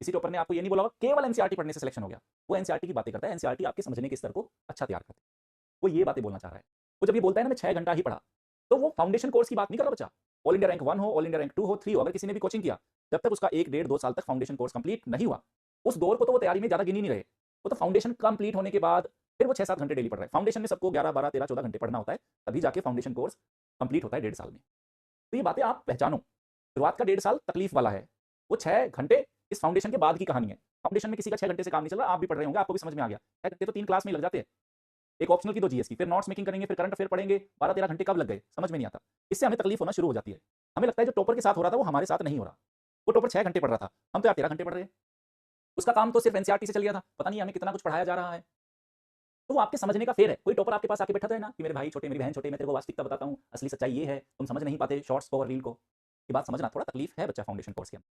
किसी टॉपर ने आपको ये नहीं बोला होगा केवल एनसीईआरटी पढ़ने से सिलेक्शन हो गया। वो एनसीईआरटी की बातें करता है, एनसीईआरटी आपके समझने के स्तर को अच्छा तैयार करती है, वो ये बातें बोलना चाह रहा है। वो जब ये बोलता है ना मैं 6 घंटा ही पढ़ा, तो वो फाउंडेशन कोर्स की बात नहीं कर रहा बच्चा। ऑल इंडिया रैंक 1 हो, ऑल इंडिया रैंक 2 हो, 3 हो, अगर किसी ने भी कोचिंग किया, जब तक उसका 1 1.5 2 साल तक फाउंडेशन कोर्स कंप्लीट नहीं हुआ, उस दौर को तो वो तैयारी में ज्यादा गिन ही नहीं रहे। वो तो फाउंडेशन कंप्लीट होने के बाद फिर वो 6 7 घंटे डेली पढ़ रहा है। फाउंडेशन में सबको 11 12 13 14 घंटे पढ़ना होता है, तभी जाके फाउंडेशन कोर्स कंप्लीट होता है 1.5 साल में। तो ये बातें आप पहचानो, शुरुआत का 1.5 साल तकलीफ वाला है, वो 6 घंटे इस फाउंडेशन के बाद की कहानी है। फाउंडेशन में किसी का 6 घंटे से काम नहीं चल रहा, आप भी पढ़ रहे होंगे, आपको भी समझ में आ गया, 6 घंटे तो 3 क्लास में लग जाते हैं, एक ऑप्शनल की 2 जीएस की, फिर नोट्स मेकिंग करेंगे, फिर करंट अफेयर पढ़ेंगे, 12 13 घंटे कब लग गए समझ में नहीं आता। इससे हमें तकलीफ होना शुरू हो जाती है। हमें लगता है जो टॉपर के साथ हो रहा था वो हमारे साथ नहीं हो रहा। वो टॉपर 6 घंटे पढ़ रहा था, हम तो यार 13 घंटे पढ़ रहे हैं, उसका काम तो सिर्फ एनसीईआरटी से चल गया था, पता नहीं हमें कितना कुछ पढ़ाया जा रहा है। तो वो आपके समझने का फेर है। कोई टॉपर आपके पास आके बैठा तो है ना कि मेरे भाई छोटे, मेरी बहन छोटे, मैं तेरे को वास्तविकता बताता हूँ, असली सच्चाई ये है, तुम समझ नहीं पाते शॉर्ट्स को और रील को। ये बात समझना, थोड़ा तकलीफ है बच्चा फाउंडेशन कोर्स के अंदर।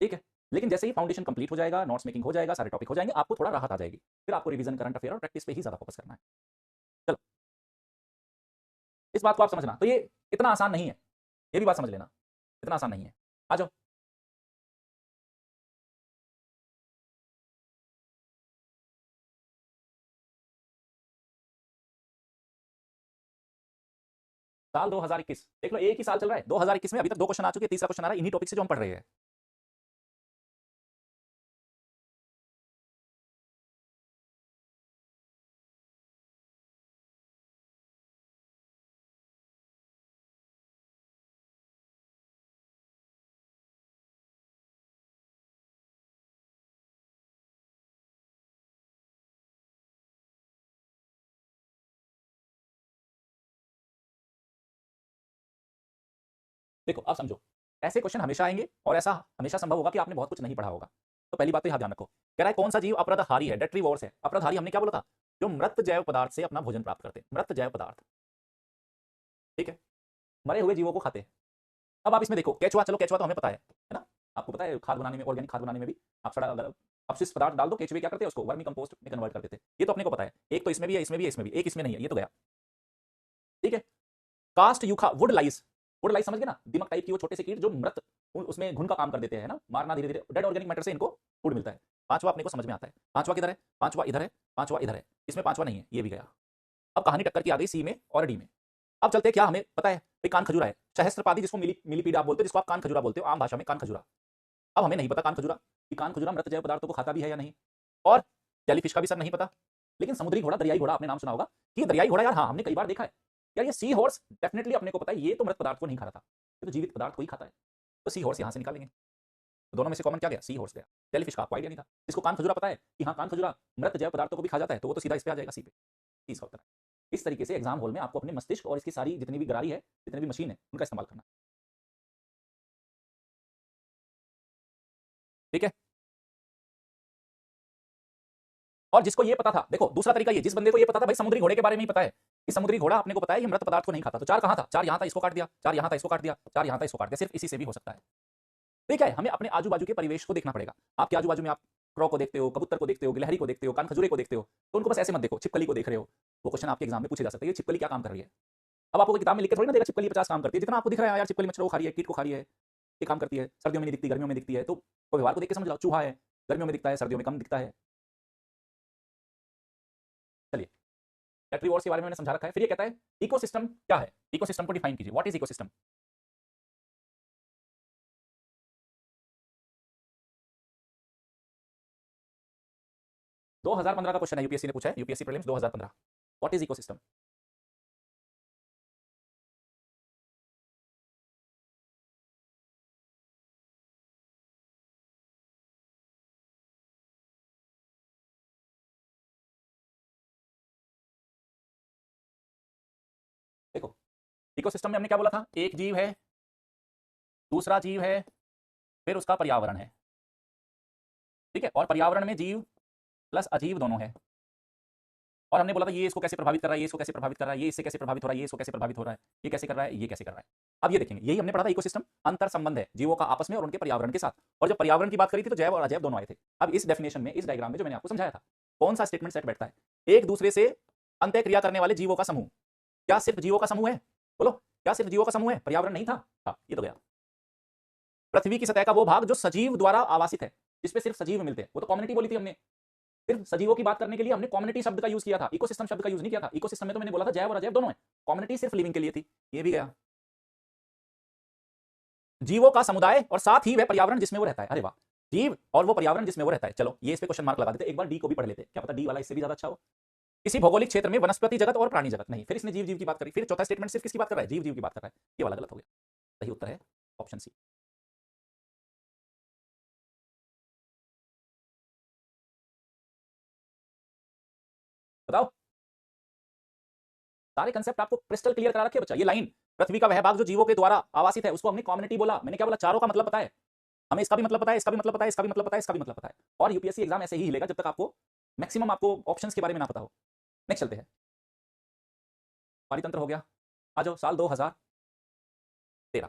ठीक है, लेकिन जैसे ही फाउंडेशन कंप्लीट हो जाएगा, नोट्स मेकिंग हो जाएगा, सारे टॉपिक हो जाएंगे, आपको थोड़ा राहत आ जाएगी, फिर आपको रिवीजन, करंट अफेयर और प्रैक्टिस पे ही ज्यादा फोकस करना है। चलो, इस बात को आप समझना, तो ये इतना आसान नहीं है, ये भी बात समझ लेना, इतना आसान नहीं है। आ जाओ, साल 2021, देख लो एक ही साल चल रहा है, 2021 में अभी तक 2 क्वेश्चन आ चुके हैं, तीसरा क्वेश्चन आ रहा है इन्हीं टॉपिक से जो हम पढ़ रहे हैं। देखो अब समझो, ऐसे क्वेश्चन हमेशा आएंगे और ऐसा हमेशा संभव होगा कि आपने बहुत कुछ नहीं पढ़ा होगा। तो पहली बात तो यहां ध्यान रखो, कह रहा है कौन सा जीव अपराधहारी है, डेट्रीवोर्स है। अपराधहारी हमने क्या बोला था, जो मृत जैव पदार्थ से अपना भोजन प्राप्त करते हैं, मृत जैव पदार्थ, ठीक है, मरे हुए जीवों को खाते हैं। अब आप इसमें देखो केचुआ, चलो केचुआ तो हमें पता है ना, आपको पता है खाद बनाने में, ऑर्गेनिक खाद बनाने में भी आप सड़ा अगर अपशिष्ट पदार्थ डाल दो, केचुए क्या करते हैं उसको वर्मी कंपोस्ट में कन्वर्ट कर देते हैं, ये तो अपने को पता है। एक तो इसमें भी है, इसमें भी है, इसमें भी, एक इसमें नहीं है, ये तो गया, ठीक है। कास्ट यूखा, वुड लाइस, वुड लाइस समझ गए ना, दीमक टाइप की वो छोटे से कीट जो मृत उसमें घुन का काम कर देते हैं ना, मारना धीरे धीरे, डेड ऑर्गेनिक मैटर से इनको फूड मिलता है। पांचवा अपने को समझ में आता है, पांचवा किधर है, पांचवा इधर है, पांचवा इधर है, इसमें पांचवा नहीं है, ये भी गया। अब कहानी टक्कर की आ गई सी में और डी में। अब चलते क्या, हमें पता है भाई कान खजूरा है, सहस्त्रपादी जिसको मिलीपीड आप बोलते हो, जिसको आप कान खजूरा बोलते हो आम भाषा में, कान खजूरा। अब हमें नहीं पता कान खजूरा कि कान खजूरा मृत जैव पदार्थों को खाता भी है या नहीं, और जेलीफिश का भी सर नहीं पता। लेकिन समुद्री घोड़ा, दरियाई घोड़ा आपने नाम सुना होगा कि दरियाई घोड़ा यार, हाँ हमने कई बार देखा है यार, ये सी हॉर्स डेफिनेटली अपने को पता है ये तो मृत पदार्थ को नहीं खा रहा था, ये तो जीवित पदार्थ को ही खाता है। तो सी हॉर्स यहां से निकालेंगे, तो दोनों में से कॉमन क्या गया, सी हॉर्स गया। जेलीफिश का आपको आइडिया नहीं था, इसको कान खजूरा पता है कि हाँ कान खजूरा मृत जैव पदार्थों को भी खा जाता है, तो वो तो सीधा इस पे आ जाएगा, सी पे, इसका उत्तर है। इस तरीके से एग्जाम हॉल में आपको अपने मस्तिष्क और इसकी सारी जितनी भी गरारी है, जितनी भी मशीन है, उनका इस्तेमाल करना, ठीक है। और जिसको ये पता था, देखो दूसरा तरीका ये, जिस बंदे को ये पता था भाई समुद्री घोड़े के बारे में ही पता है कि समुद्री घोड़ा अपने को पता है ये मृत पदार्थ को नहीं खाता, तो चार कहां था, चार यहां था, इसको काट दिया, चार यहां था, इसको काट दिया, चार यहां था, इसको काट दिया, सिर्फ इसी से भी हो सकता है। ठीक है, हमें अपने आजू बाजू के परिवेश को देखना पड़ेगा। आपके आजू बाजू में आप क्रॉ को देखते हो, कबूतर को देखते हो, गिलहरी को देखते हो, कान खजूरे को देखते हो, तो उनको बस ऐसे मत देखो, छिपकली को देख रहे हो, वो क्वेश्चन आपके एग्जाम में पूछे जा सकते हैं, छिपकली क्या काम कर रही है। अब आपको किताब में लिख के थोड़ी ना देगा छिपकली 50 काम करती है, जितना आपको दिख रहा है यार छिपकली मच्छरों को खा रही है, कीट को खा रही है, ये काम करती है, सर्दियों में नहीं दिखती, गर्मियों में दिखती है, तो व्यवहार को देख के समझ लो, चूहा है, गर्मियों में दिखता है, सर्दियों में कम दिखता है। चलिए, टेट्रीवोर्स के बारे में मैंने समझा रखा है। फिर ये कहता है इकोसिस्टम क्या है, इकोसिस्टम को डिफाइन कीजिए, व्हाट इज इकोसिस्टम। 2015 का क्वेश्चन है, यूपीएससी ने पूछा है, UPSC prelims 2015, what is ecosystem. देखो इकोसिस्टम में हमने क्या बोला था, एक जीव है, दूसरा जीव है, फिर उसका पर्यावरण है, ठीक है, और पर्यावरण में जीव प्लस अजीव दोनों है। और हमने बोला था ये इसको कैसे प्रभावित कर रहा है, ये इसको कैसे प्रभावित कर रहा है, ये इससे कैसे प्रभावित हो रहा है, ये इसको कैसे प्रभावित हो रहा है, ये कैसे कर रहा है, ये कैसे कर रहा है। अब ये देखेंगे, यही हमने पढ़ा था, इकोसिस्टम अंतर संबंध है जीवों का आपस में और उनके पर्यावरण के साथ। और जब पर्यावरण की बात करी थी तो जैव और अजैव दोनों आए थे। अब इस डेफिनेशन में, इस डायग्राम में जो मैंने आपको समझाया था, कौन सा स्टेटमेंट सेट बैठता है, एक दूसरे से अंत्य क्रिया करने वाले जीवों का समूह। क्या सिर्फ जीवों का समूह है, बोलो क्या सिर्फ जीवों का समूह है, पर्यावरण नहीं था, हाँ ये तो गया। पृथ्वी की सतह का वो भाग जो सजीव द्वारा आवासित है, जिसपे सिर्फ सजीव मिलते हैं, वो तो कम्युनिटी बोली थी हमने। सिर्फ सजीवों की बात करने के लिए हमने कम्युनिटी शब्द का यूज किया था, इकोसिस्टम शब्द का यूज नहीं किया था। इकोसिस्टम में तो मैंने बोला था जैव और अजैव दोनों है, कम्युनिटी सिर्फ लिविंग के लिए थी, ये भी गया। जीवों का समुदाय और साथ ही वह पर्यावरण जिसमें वो रहता है, अरे वाह, जीव और वो पर्यावरण जिसमें वो रहता है। चलो ये इस पे क्वेश्चन मार्क लगा देते, एक बार डी को भी पढ़ लेते, क्या पता डी वाला इससे भी ज्यादा अच्छा हो। किसी भौगोलिक क्षेत्र में वनस्पति जगत और प्राणी जगत, नहीं, फिर इसने जीव जीव की बात करी, फिर चौथा स्टेटमेंट सिर्फ किसकी बात कर रहा है, जीव जीव की बात कर रहा है, ये वाला गलत हो गया। सही उत्तर है ऑप्शन सी। बताओ, सारे कंसेप्ट आपको क्रिस्टल क्लियर करा रखे बच्चा। ये लाइन, पृथ्वी का वह भाग जो जीवों के द्वारा आवासित है, उसको हमने कम्युनिटी बोला। मैंने क्या बोला, चारों का मतलब पता है हमें, इसका भी मतलब पता है, इसका भी मतलब पता है, इसका भी मतलब पता है, इसका भी मतलब पता है। और यूपीएससी एग्जाम ऐसे ही हिलेगा जब तक आपको मैक्सिमम आपको ऑप्शंस के बारे में ना पता हो। नेक्स्ट चलते हैं, पारितंत्र हो गया, आ जाओ साल 2013।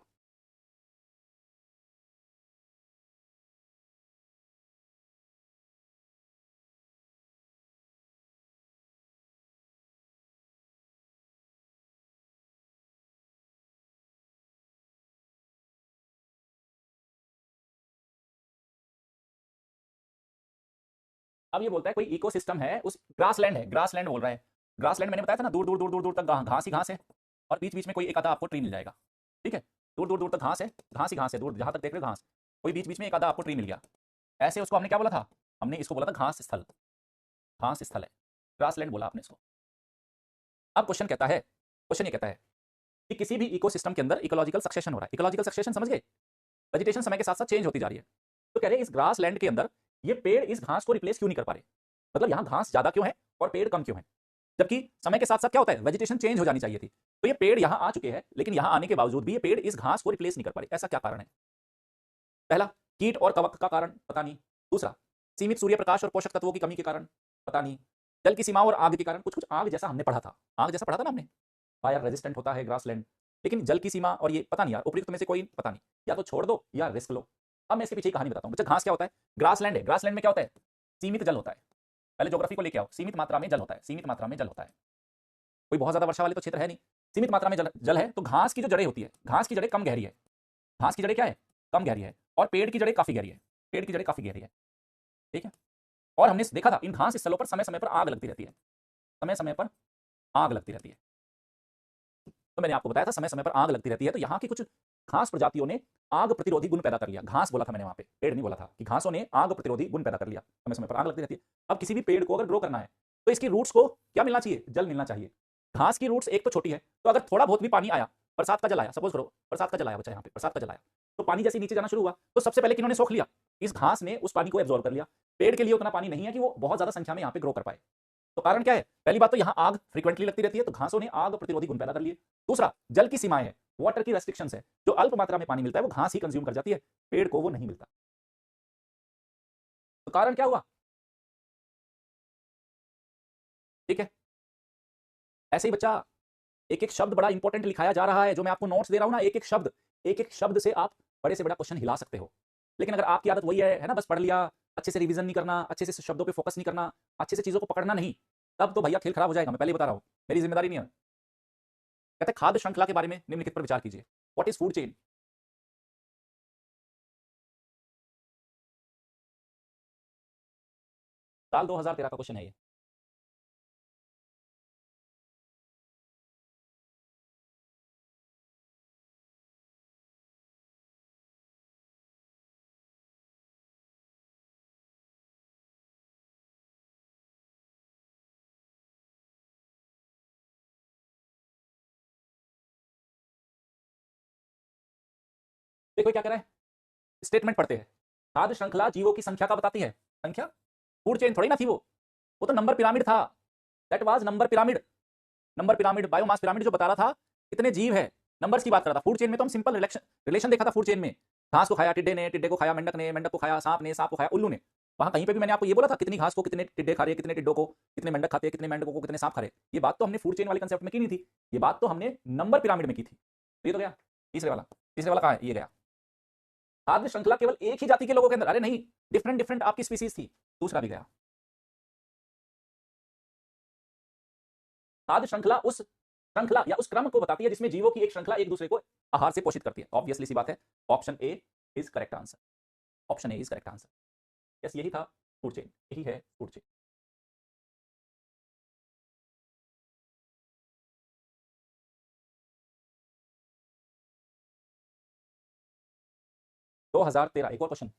अब ये बोलता है कोई इकोसिस्टम है, उस ग्रासलैंड है, ग्रासलैंड बोल रहा है। ग्रासलैंड मैंने बताया था ना, दूर दूर दूर दूर दूर तक घास ही घास है, और बीच बीच में कोई एक आधा आपको ट्री मिल जाएगा, ठीक है। दूर दूर दूर तक घास है, घास ही घास है, दूर जहां तक देख रहे हो घास, कोई बीच बीच में एक आधा आपको ट्री मिल गया, ऐसे उसको हमने क्या बोला था, हमने इसको बोला था घास स्थल, घास स्थल है, ग्रासलैंड बोला आपने इसको। अब क्वेश्चन कहता है, क्वेश्चन ये कहता है कि किसी भी इकोसिस्टम के अंदर इकोलॉजिकल सक्सेशन हो रहा है, इकोलॉजिकल सक्सेशन समझ गए, वेजिटेशन समय के साथ साथ चेंज होती जा रही है। तो कह रहे हैं इस ग्रास लैंड के अंदर ये पेड़ इस घास को रिप्लेस क्यों नहीं कर पा रहे, मतलब यहाँ घास ज्यादा क्यों है और पेड़ कम क्यों है, जबकि समय के साथ साथ क्या होता है, वेजिटेशन चेंज हो जानी चाहिए थी। तो ये पेड़ यहाँ आ चुके हैं, लेकिन यहाँ आने के बावजूद भी ये पेड़ इस घास को रिप्लेस नहीं कर पा रहे, ऐसा क्या कारण है। पहला, कीट और कवक का कारण, पता नहीं। दूसरा, सीमित सूर्य प्रकाश और पोषक तत्वों की कमी के कारण, पता नहीं। जल की सीमा और आग के कारण, कुछ कुछ आग जैसा हमने पढ़ा था, आग जैसा पढ़ा था ना हमने, फायर रेजिस्टेंट होता है ग्रासलैंड, लेकिन जल की सीमा और ये पता नहीं यार, उपयुक्त में से कोई पता नहीं, या तो छोड़ दो या रिस्क लो। अब मैं इसके पीछे कहानी बताता हूँ। बच्चा घास क्या होता है, ग्रासलैंड है, ग्रासलैंड में क्या होता है, सीमित जल होता है। पहले ज्योग्राफी को लेके आओ, सीमित मात्रा में जल होता है, सीमित मात्रा में जल होता है, कोई बहुत ज्यादा वर्षा वाले तो क्षेत्र है नहीं, सीमित मात्रा में जल है। तो घास की जो जड़ें होती है, घास की जड़ें कम गहरी है, घास की जड़ें क्या है, कम गहरी है, और पेड़ की जड़ें काफी गहरी है, पेड़ की जड़ें काफी गहरी है, ठीक है। और हमने देखा था इन घास स्थलों पर समय समय पर आग लगती रहती है, समय समय पर आग लगती रहती है। तो मैंने आपको बताया था समय समय पर आग लगती रहती है, तो यहाँ की कुछ घास प्रजातियों ने आग प्रतिरोधी गुण पैदा कर लिया, घास बोला था मैंने वहां पे, पेड़ नहीं बोला था, कि घासों ने आग प्रतिरोधी गुण पैदा कर लिया, समय समय पर आग लगती रहती है। अब किसी भी पेड़ को अगर ग्रो करना है तो इसकी रूट्स को क्या मिलना चाहिए, जल मिलना चाहिए। घास की रूट्स एक तो छोटी है, तो अगर थोड़ा बहुत भी पानी आया, बरसात का जल आया, सपोज करो बरसात का जल आया बच्चा, यहाँ पे बरसात का जल आया, तो पानी जैसे नीचे जाना शुरू हुआ तो सबसे पहले किन्होंने सोख लिया, इस घास ने उस पानी को एब्जॉर्ब कर लिया। पेड़ के लिए उतना पानी नहीं है कि वो बहुत ज्यादा संख्या में यहाँ पे ग्रो कर पाए। तो कारण क्या है, पहली बात तो यहाँ आग फ्रीक्वेंटली लगती रहती है, तो घासों ने आग प्रतिरोधी गुण पैदा कर लिए। दूसरा, जल की सीमाएं है, वाटर की रेस्ट्रिक्शंस है, जो अल्प मात्रा में पानी मिलता है वो घास ही कंज्यूम कर जाती है, पेड़ को वो नहीं मिलता। तो कारण क्या हुआ, ठीक है। ऐसे ही बच्चा एक एक शब्द बड़ा इंपॉर्टेंट लिखाया जा रहा है, जो मैं आपको नोट्स दे रहा हूं ना, एक एक शब्द से आप बड़े से बड़ा क्वेश्चन हिला सकते हो। लेकिन अगर आपकी आदत वही है ना, बस पढ़ लिया, अच्छे से रिवीजन नहीं करना, अच्छे से शब्दों पे फोकस नहीं करना, अच्छे से चीजों को पकड़ना नहीं, तब तो भैया खेल खराब हो जाएगा, मैं पहले बता रहा हूं, मेरी जिम्मेदारी नहीं है। कहते खाद्य श्रृंखला के बारे में निम्नलिखित पर विचार कीजिए, व्हाट इज फूड चेन। साल 2013 का क्वेश्चन है ये। देखो क्या कह रहा है, स्टेटमेंट पढ़ते हैं, खाद्य श्रृंखला जीवों की संख्या का बताती है, संख्या, फूड चेन थोड़ी ना थी वो तो नंबर पिरामिड था, that was number pyramid, number pyramid, biomass pyramid जो बता रहा था कितने जीव है, नंबर्स की बात कर रहा था। फूड चेन में तो हम सिंपल रिलेशन रिलेशन देखा था, फूड चेन में घास को खाया टिड्डे ने, टिड्डे को खाया मेंढक ने, मेंढक को खाया सांप ने, सांप को खाया उल्लू ने। वहां कहीं पे भी मैंने आपको ये बोला था कितनी घास को कितने टिड्डे खा रहे हैं, कितने टिड्डों को, कितने मेंढक खाते हैं, कितने मेंढकों को कितने सांप खा रहे हैं, ये बात तो हमने फूड चेन वाले कंसेप्ट में की नहीं थी, ये बात तो हमने नंबर पिरामिड में की थी। तो ये तो गया तीसरे वाला, तीसरे वाला कहाँ है, ये गया। खाद्य श्रृंखला केवल एक ही जाति के लोगों के अंदर, अरे नहीं, डिफरेंट डिफरेंट आपकी स्पीसीज थी, दूसरा भी गया। खाद्य श्रृंखला उस श्रृंखला या उस क्रम को बताती है जिसमें जीवों की एक श्रृंखला एक दूसरे को आहार से पोषित करती है। ऑब्वियसली सी बात है, option A is correct answer, option A is correct answer, yes यही था फूड चेन, यही है फूड चेन। दो हजार तेरह, एक और क्वेश्चन।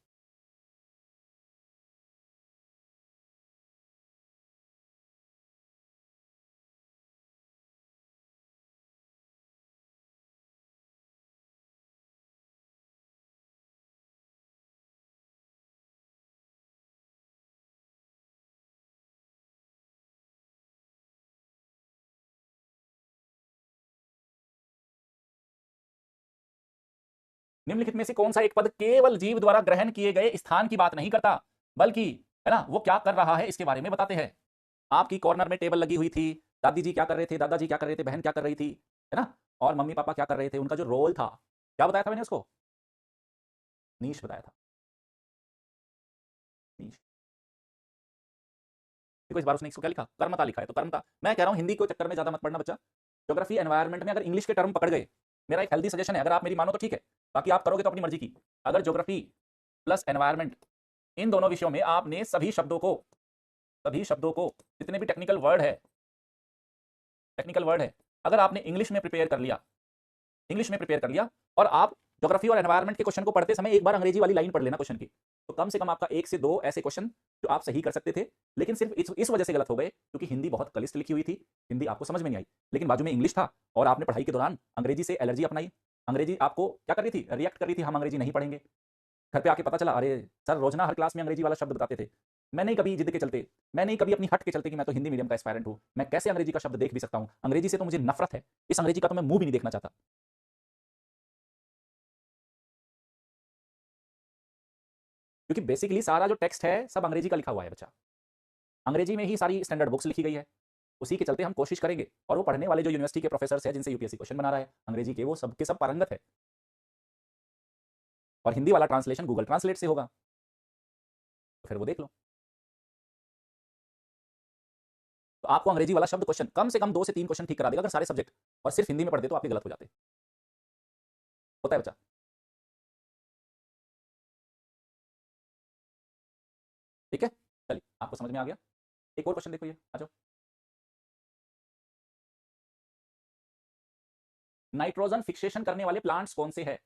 निम्नलिखित में से कौन सा एक पद केवल जीव द्वारा ग्रहण किए गए स्थान की बात नहीं करता, बल्कि है ना वो क्या कर रहा है इसके बारे में बताते हैं। आपकी कॉर्नर में टेबल लगी हुई थी, दादी जी क्या कर रहे थे, दादाजी क्या कर रहे थे, बहन क्या कर रही थी, है ना, और मम्मी पापा क्या कर रहे थे, उनका जो रोल था, क्या बताया था मैंने उसको, नीश बताया था, नीश। देखो इस बार उसने इसको क्या लिखा, कर्मता लिखा है, तो कर्मता, मैं कह रहा हूं हिंदी के चक्कर में ज्यादा मत पढ़ना बच्चा, ज्योग्राफी एनवायरमेंट में अगर इंग्लिश के टर्म पकड़ गए, मेरा एक हेल्दी सजेशन है, अगर आप मेरी मानो तो ठीक है, बाकी आप करोगे तो अपनी मर्जी की। अगर ज्योग्राफी प्लस एनवायरमेंट इन दोनों विषयों में आपने सभी शब्दों को जितने भी टेक्निकल वर्ड है अगर आपने इंग्लिश में प्रिपेयर कर लिया, इंग्लिश में प्रिपेयर कर लिया, और आप ज्योग्राफी और एनवायरनमेंट के क्वेश्चन को पढ़ते समय एक बार अंग्रेजी वाली लाइन पढ़ लेना क्वेश्चन की, तो कम से कम आपका 1 से 2 ऐसे क्वेश्चन जो आप सही कर सकते थे, लेकिन सिर्फ इस वजह से गलत हो गए क्योंकि हिंदी बहुत क्लिष्ट लिखी हुई थी, हिंदी आपको समझ में नहीं आई, लेकिन बाजू में इंग्लिश था और आपने पढ़ाई के दौरान अंग्रेजी से एलर्जी अपनाई, अंग्रेजी आपको क्या कर रही थी, रिएक्ट कर रही थी, हम अंग्रेजी नहीं पढ़ेंगे। घर पे आके पता चला, अरे सर रोज ना हर क्लास में अंग्रेजी वाला शब्द बताते थे, मैं नहीं कभी जिद के चलते, मैं नहीं कभी अपनी हट के चलते कि मैं तो हिंदी मीडियम का एस्पायरेंट हूं, मैं कैसे अंग्रेजी का शब्द देख भी सकता हूं, अंग्रेजी से तो मुझे नफरत है, इस अंग्रेजी का तो मैं मुंह भी नहीं देखना चाहता। क्योंकि बेसिकली सारा जो टेक्स्ट है सब अंग्रेजी का लिखा हुआ है बच्चा, अंग्रेजी में ही सारी स्टैंडर्ड बुक्स लिखी गई है, उसी के चलते हम कोशिश करेंगे, और वो पढ़ने वाले जो यूनिवर्सिटी के प्रोफेसर है जिनसे यूपीएससी क्वेश्चन बना रहा है अंग्रेजी के, वो सब के सब पारंगत है, और हिंदी वाला ट्रांसलेशन गूगल ट्रांसलेट से होगा, तो फिर वो देख लो। तो आपको अंग्रेजी वाला शब्द क्वेश्चन कम से कम 2 से 3 क्वेश्चन ठीक करा देगा अगर सारे सब्जेक्ट, और सिर्फ हिंदी में पढ़ते तो आपके गलत हो जाते। होता है बच्चा। ठीक है, चलिए आपको समझ में आ गया। एक और क्वेश्चन देखो, ये आ जाओ। नाइट्रोजन फिक्सेशन करने वाले प्लांट्स कौन से हैं?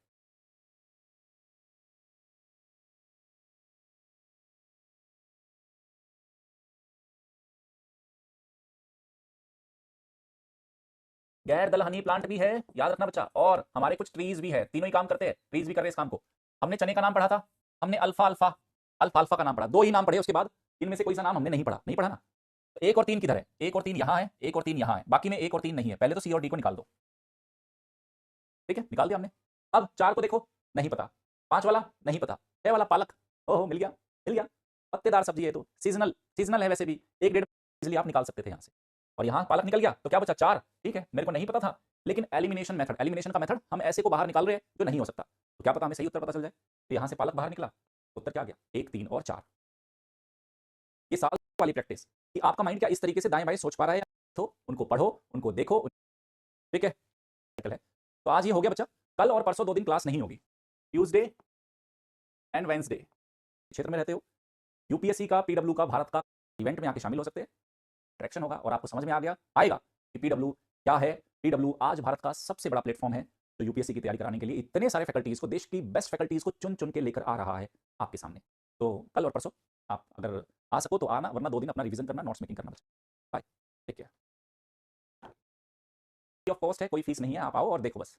गैर दलहनी प्लांट भी है, याद रखना बच्चा, और हमारे कुछ ट्रीज भी है, तीनों ही काम करते हैं, ट्रीज भी कर रहे हैं इस काम को। हमने चने का नाम पढ़ा था, हमने अल्फा अल्फा अल्फा अल्फा का नाम पढ़ा, 2 ही नाम पढ़े, उसके बाद इनमें से कोई सा नाम हमने नहीं पढ़ा, नहीं पढ़ा ना। तो 1 और 3 किधर है? 1 और 3 यहाँ है, 1 और 3 यहाँ है, बाकी में 1 और 3 नहीं है, पहले तो सी और डी को निकाल दो। ठीक है, निकाल दिया हमने। अब 4 को देखो, नहीं पता, 5 वाला नहीं पता, 6 वाला पालक, ओहो मिल गया, मिल गया, पत्तेदार सब्जी है, तो सीजनल, सीजनल है वैसे भी, 1 डेढ़ इजिली आप निकाल सकते थे यहाँ से, और यहाँ पालक निकल गया, तो क्या बचा? 4। ठीक है, मेरे को नहीं पता था, लेकिन एलिमिनेशन मेथड, एलिमिनेशन का मेथड, हम ऐसे को बाहर निकाल रहे हैं जो नहीं हो सकता, तो क्या पता हमें सही उत्तर पता चल जाए। तो यहाँ से पालक बाहर निकला, उत्तर क्या आ गया? 1, 3 और 4। ये साल वाली प्रैक्टिस कि आपका माइंड क्या इस तरीके से दाएं बाएं सोच पा रहा है, तो उनको पढ़ो, उनको देखो। ठीक है, है। तो आज ये हो गया बच्चा, कल और परसों 2 दिन क्लास नहीं होगी, ट्यूसडे एंड वेंसडे। क्षेत्र में रहते हो, यूपीएससी का, पीडब्ल्यू का, भारत का इवेंट में आके शामिल हो सकते हैं, ट्रैक्शन होगा और आपको समझ में आ गया आएगा कि पीडब्ल्यू क्या है। पीडब्ल्यू आज भारत का सबसे बड़ा प्लेटफॉर्म है, तो यूपीएससी की तैयारी कराने के लिए इतने सारे फैकल्टीज को, देश की बेस्ट फैकल्टीज को चुन चुन के लेकर आ रहा है आपके सामने। तो कल और परसों आप अगर आ सको तो आना, वरना 2 दिन अपना रिवीजन करना, नोट्स मेकिंग करना। Bye, take care. Free of cost है, कोई फीस नहीं है, आप आओ और देखो बस।